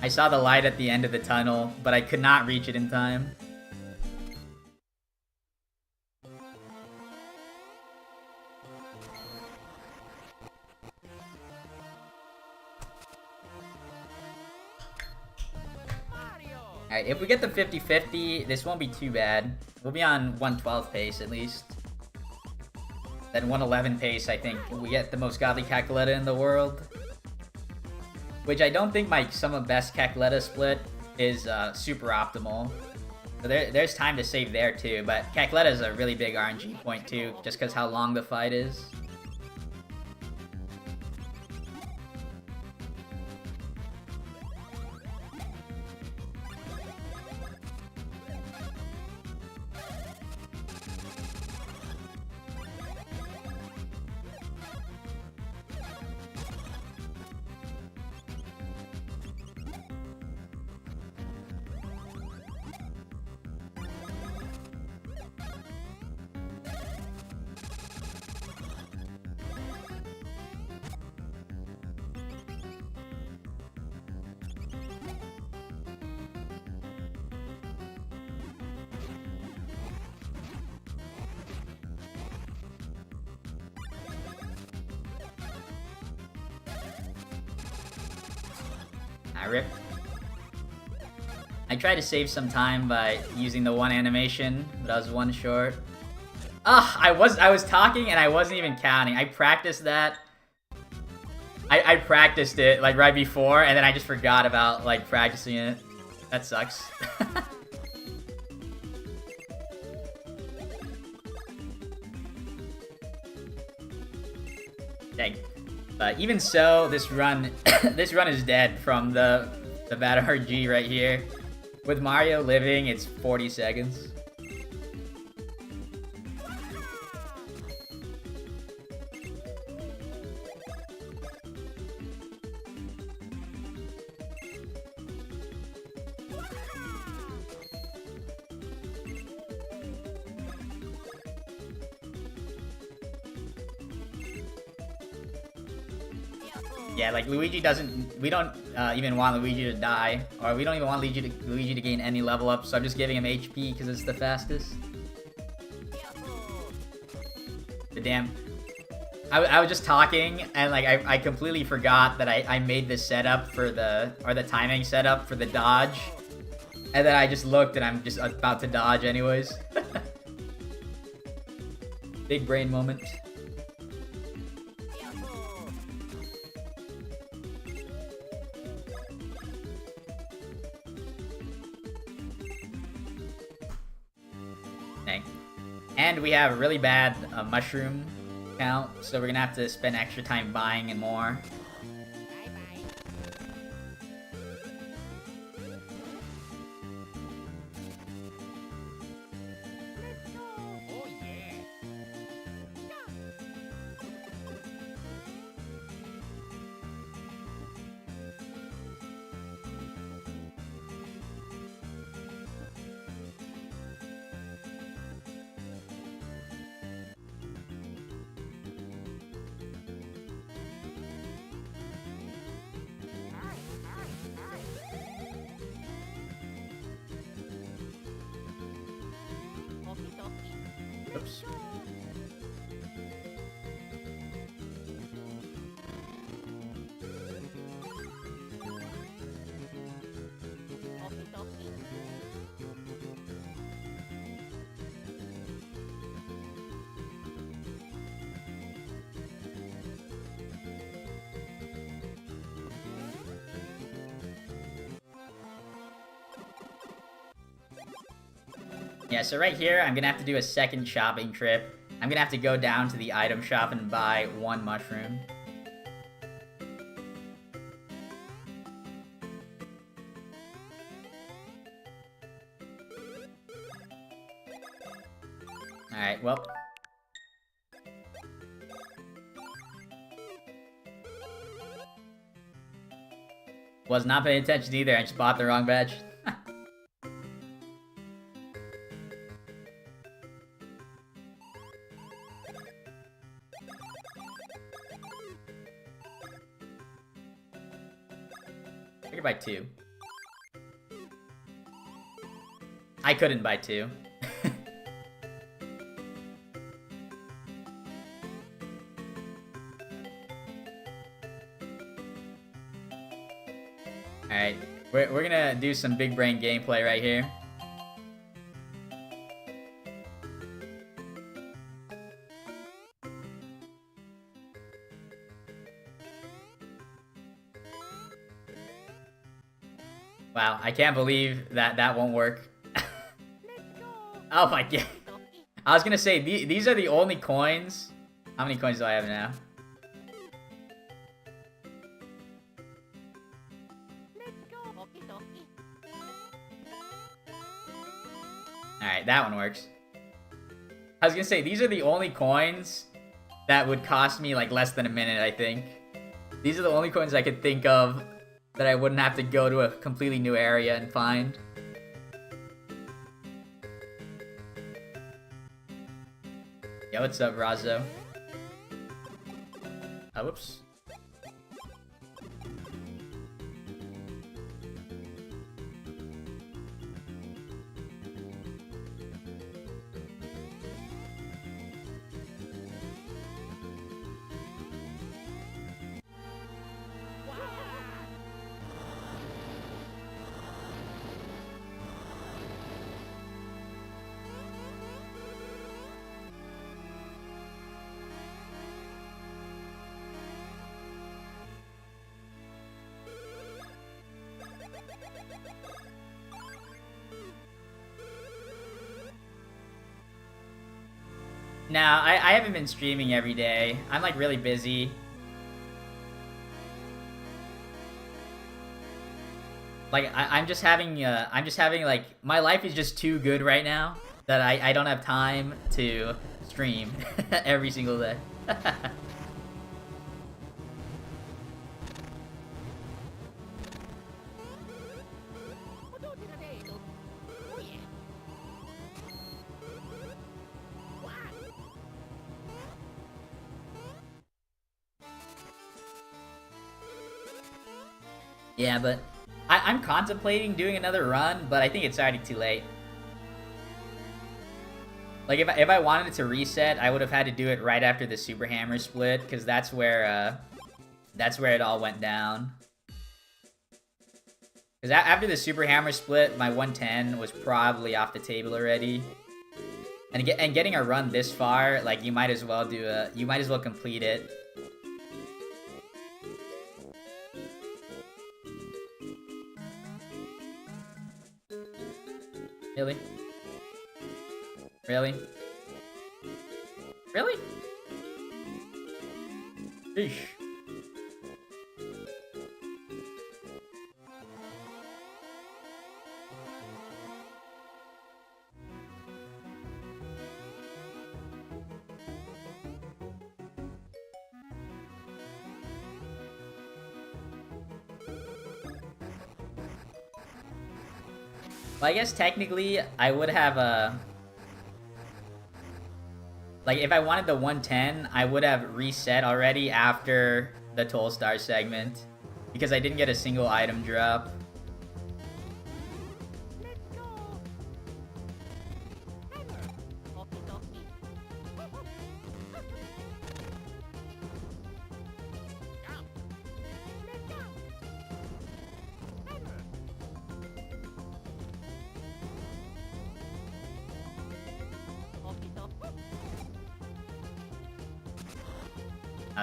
I saw the light at the end of the tunnel, but I could not reach it in time. Alright, if we get the 50-50, this won't be too bad. We'll be on 112 pace at least. Then 111 pace, I think we get the most godly Cackletta in the world. Which I don't think my some of best Cackletta split is super optimal. So there's time to save there too, but Cackletta is a really big RNG point too, just because how long the fight is. Rip. I tried to save some time by using the one animation, but I was one short. I was talking and I wasn't even counting. I practiced that. I practiced it like right before, and then I just forgot about like practicing it. That sucks. Dang. But even so, this run is dead from the bad RG right here. With Mario living, it's 40 seconds. Yeah, like Luigi doesn't. We don't even want Luigi to die, or we don't even want Luigi to gain any level up. So I'm just giving him HP because it's the fastest. The damn. I was just talking and like I completely forgot that I made this setup for the timing setup for the dodge, and then I just looked and I'm just about to dodge anyways. Big brain moment. And we have a really bad mushroom count, so we're gonna have to spend extra time buying and more. Oops. Yeah, so right here, I'm gonna have to do a second shopping trip. I'm gonna have to go down to the item shop and buy 1 mushroom. Alright, well. Was not paying attention either, I just bought the wrong badge. I could buy 2. I couldn't buy 2. Alright, we're gonna do some big brain gameplay right here. Wow, I can't believe that won't work. Oh my god. I was gonna say, these are the only coins. How many coins do I have now? Alright, that one works. I was gonna say, these are the only coins that would cost me like less than a minute, I think. These are the only coins I could think of that I wouldn't have to go to a completely new area and find. Yo, what's up, Razzo? Oh, whoops. Now, I haven't been streaming every day. I'm like really busy. Like I'm just having like my life is just too good right now that I don't have time to stream every single day. Yeah, but I'm contemplating doing another run, but I think it's already too late. Like, if I wanted to reset, I would have had to do it right after the Super Hammer split, because that's where it all went down. Because after the Super Hammer split, my 110 was probably off the table already. And getting a run this far, like, you might as well complete it. Really? Really? Really? Eesh. Well, I guess technically I would have like if I wanted the 110, I would have reset already after the Toll Star segment because I didn't get a single item drop.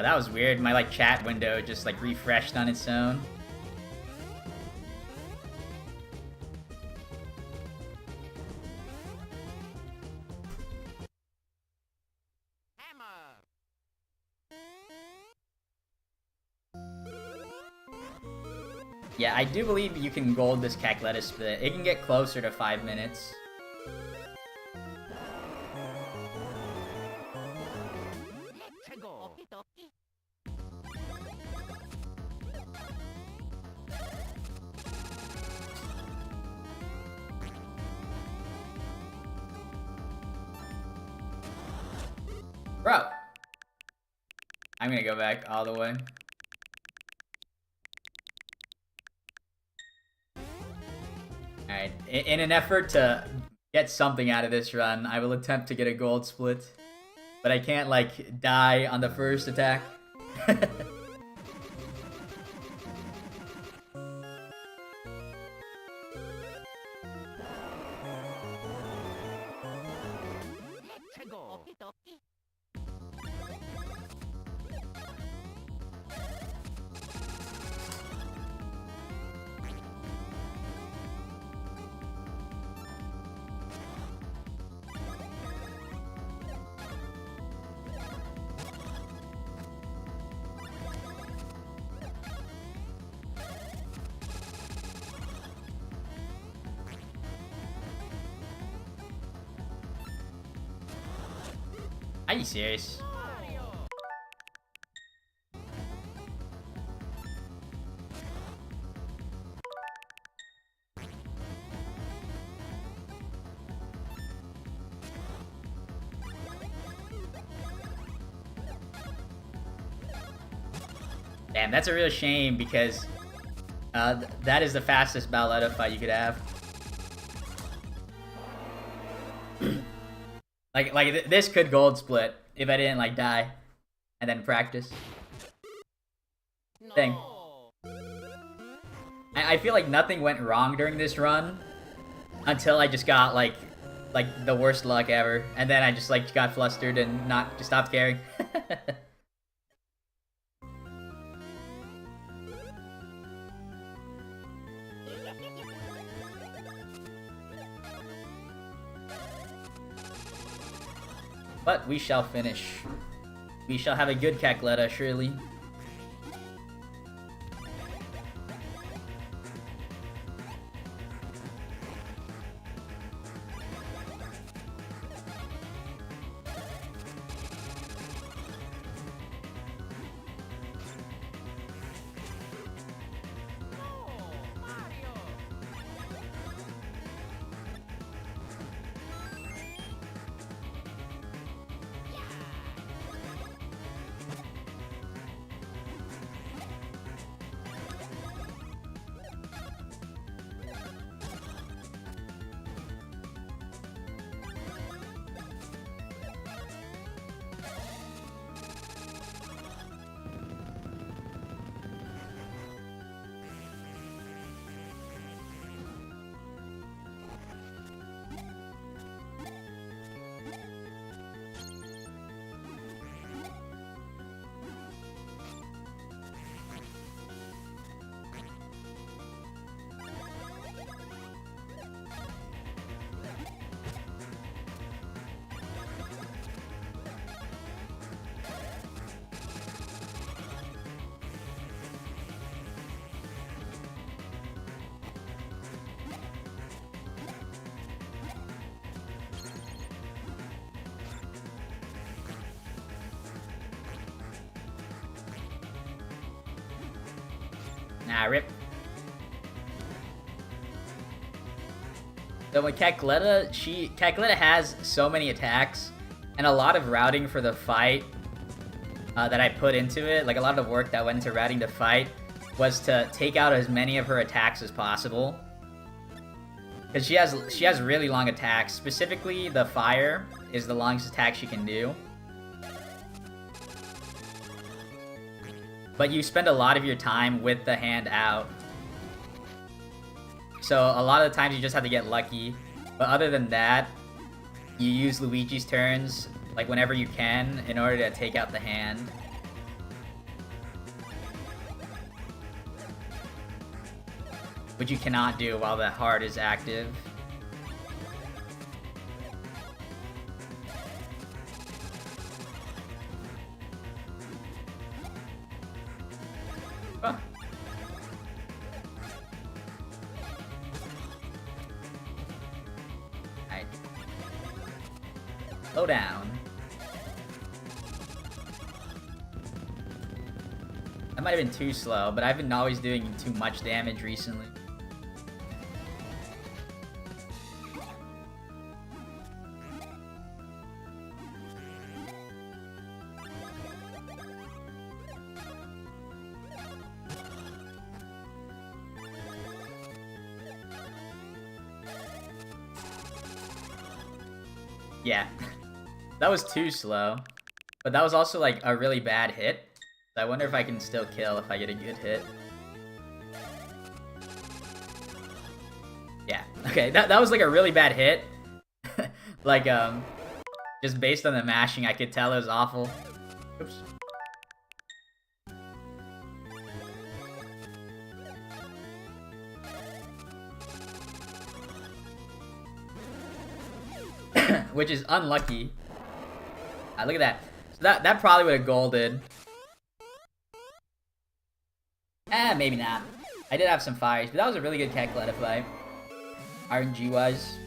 That was weird. My like chat window just like refreshed on its own. Yeah, I do believe you can gold this Cackletta split. It can get closer to 5 minutes. Bro! I'm gonna go back all the way. Alright, in an effort to get something out of this run, I will attempt to get a gold split. But I can't, like, die on the first attack. Are you serious? Damn, that's a real shame because that is the fastest Balletta fight you could have. like this could gold split if I didn't like die and then practice. No. Thing. I feel like nothing went wrong during this run until I just got like the worst luck ever, and then I just like got flustered and just stopped caring. But we shall finish. We shall have a good Cackletta, surely. Ah, rip. So when Cackletta has so many attacks and a lot of routing for the fight that I put into it, like a lot of the work that went into routing the fight was to take out as many of her attacks as possible. Because she has really long attacks. Specifically, the fire is the longest attack she can do. But you spend a lot of your time with the hand out. So a lot of the times you just have to get lucky. But other than that, you use Luigi's turns like whenever you can in order to take out the hand. Which you cannot do while the heart is active. Huh. Alright. Slow down. That might have been too slow, but I've been always doing too much damage recently. Yeah, that was too slow. But that was also like a really bad hit. So I wonder if I can still kill if I get a good hit. Yeah, okay, that was like a really bad hit. Like, just based on the mashing, I could tell it was awful. Oops. Which is unlucky. Look at that. So that probably would have golded. Maybe not. I did have some fires, but that was a really good Cackletta fight. RNG wise.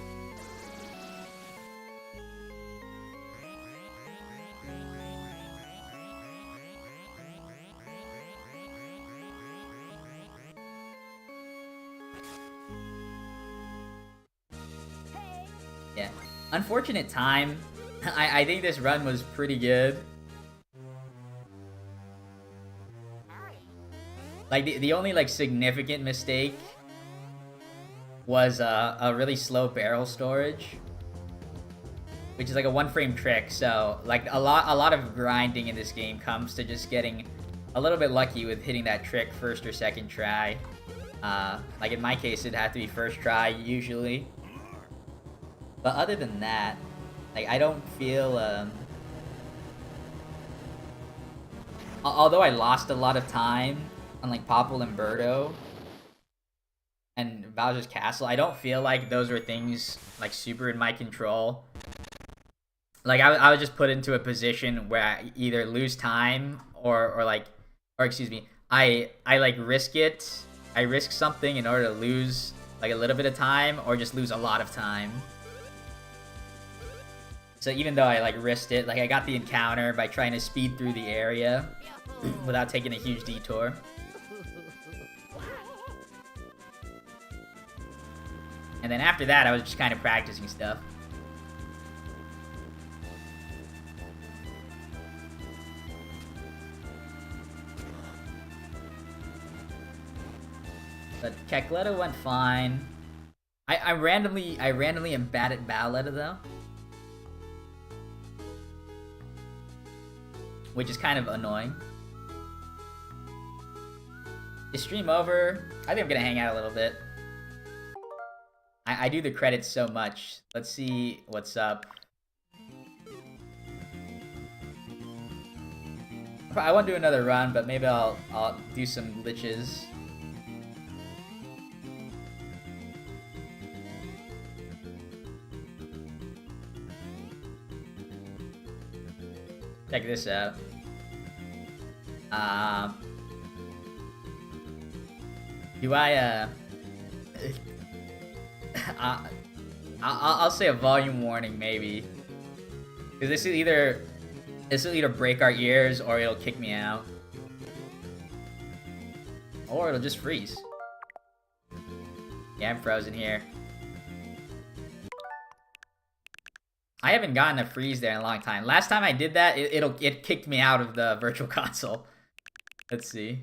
Yeah. Unfortunate time. I think this run was pretty good. Like, the only, like, significant mistake was a really slow barrel storage. Which is like a one-frame trick, so, like, a lot of grinding in this game comes to just getting a little bit lucky with hitting that trick first or second try. Like, in my case, it'd have to be first try, usually. But other than that, like, I don't feel, although I lost a lot of time on, like, Popple and Birdo and Bowser's Castle, I don't feel like those were things, like, super in my control. Like, I was just put into a position where I either lose time or excuse me, I like, risk it. I risk something in order to lose, like, a little bit of time or just lose a lot of time. So even though I, like, risked it, like, I got the encounter by trying to speed through the area without taking a huge detour. And then after that, I was just kind of practicing stuff. But Cackletta went fine. I randomly am bad at Bowletta though. Which is kind of annoying. Is stream over? I think I'm gonna hang out a little bit. I do the credits so much. Let's see what's up. I won't do another run, but maybe I'll do some glitches. Check this out. Do I, I'll say a volume warning, maybe. Because this will either break our ears or it'll kick me out. Or it'll just freeze. Yeah, I'm frozen here. I haven't gotten a freeze there in a long time. Last time I did that, it kicked me out of the virtual console. Let's see.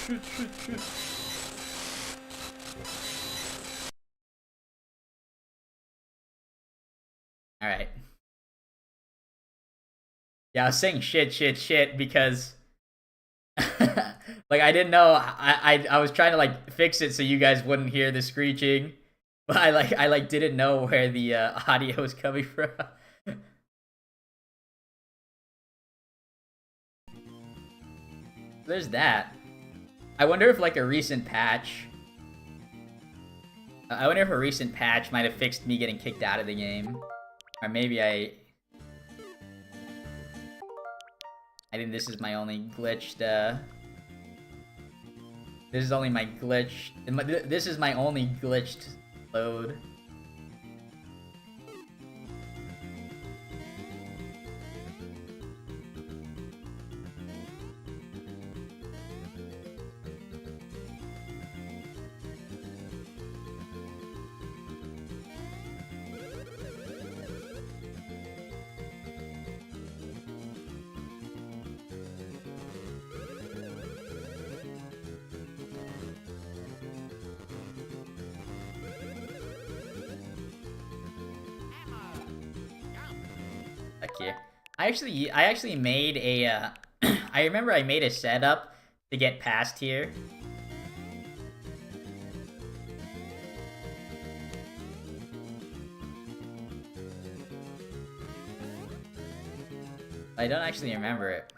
Shoot. Alright. Yeah, I was saying shit because like I didn't know I was trying to like fix it so you guys wouldn't hear the screeching. But I didn't know where the audio was coming from. There's that. I wonder if like a recent patch might have fixed me getting kicked out of the game. Or maybe I think this is my only glitched, this is only my glitch. This is my only glitched load. Here. I actually made a I remember I made a setup to get past here. I don't actually remember it.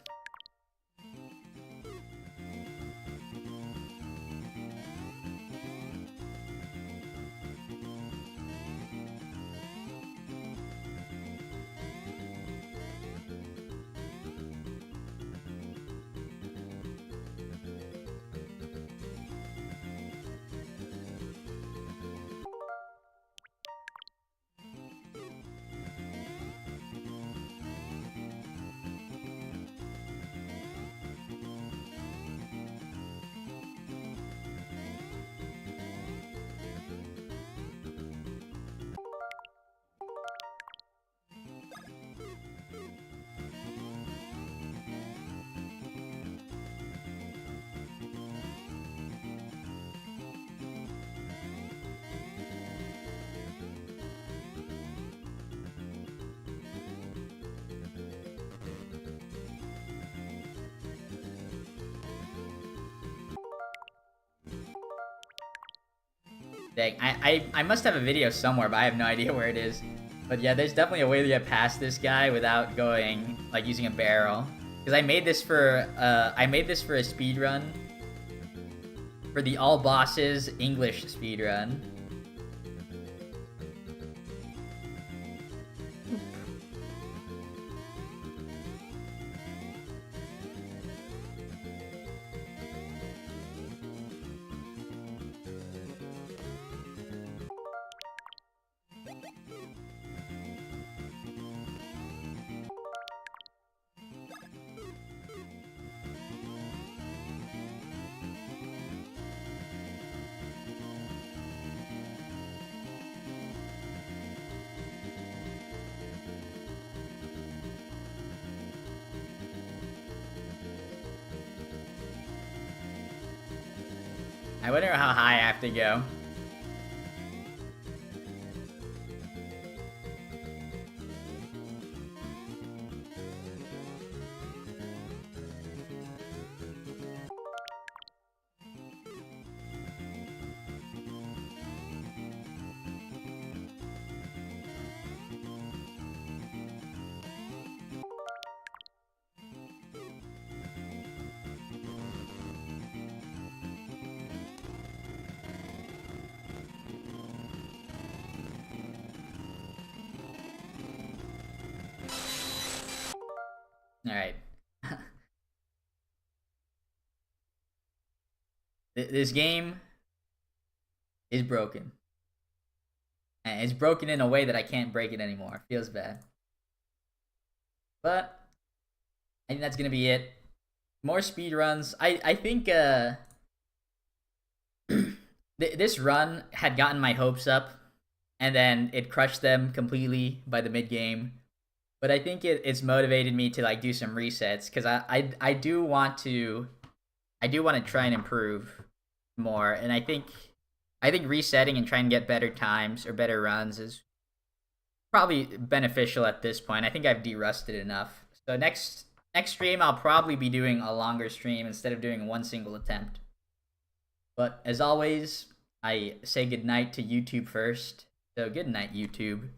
Dang, I must have a video somewhere, but I have no idea where it is. But yeah, there's definitely a way to get past this guy without going, like, using a barrel. Because I made this for a speed run. For the all bosses English speed run. I wonder how high I have to go. Alright. This game is broken. And it's broken in a way that I can't break it anymore. Feels bad. But I think that's gonna be it. More speed runs. I think this run had gotten my hopes up, and then it crushed them completely by the mid game. But I think it's motivated me to like do some resets because I do want to try and improve more, and I think resetting and trying to get better times or better runs is probably beneficial at this point. I think I've de-rusted enough. So next stream I'll probably be doing a longer stream instead of doing one single attempt. But as always, I say goodnight to YouTube first. So good night, YouTube.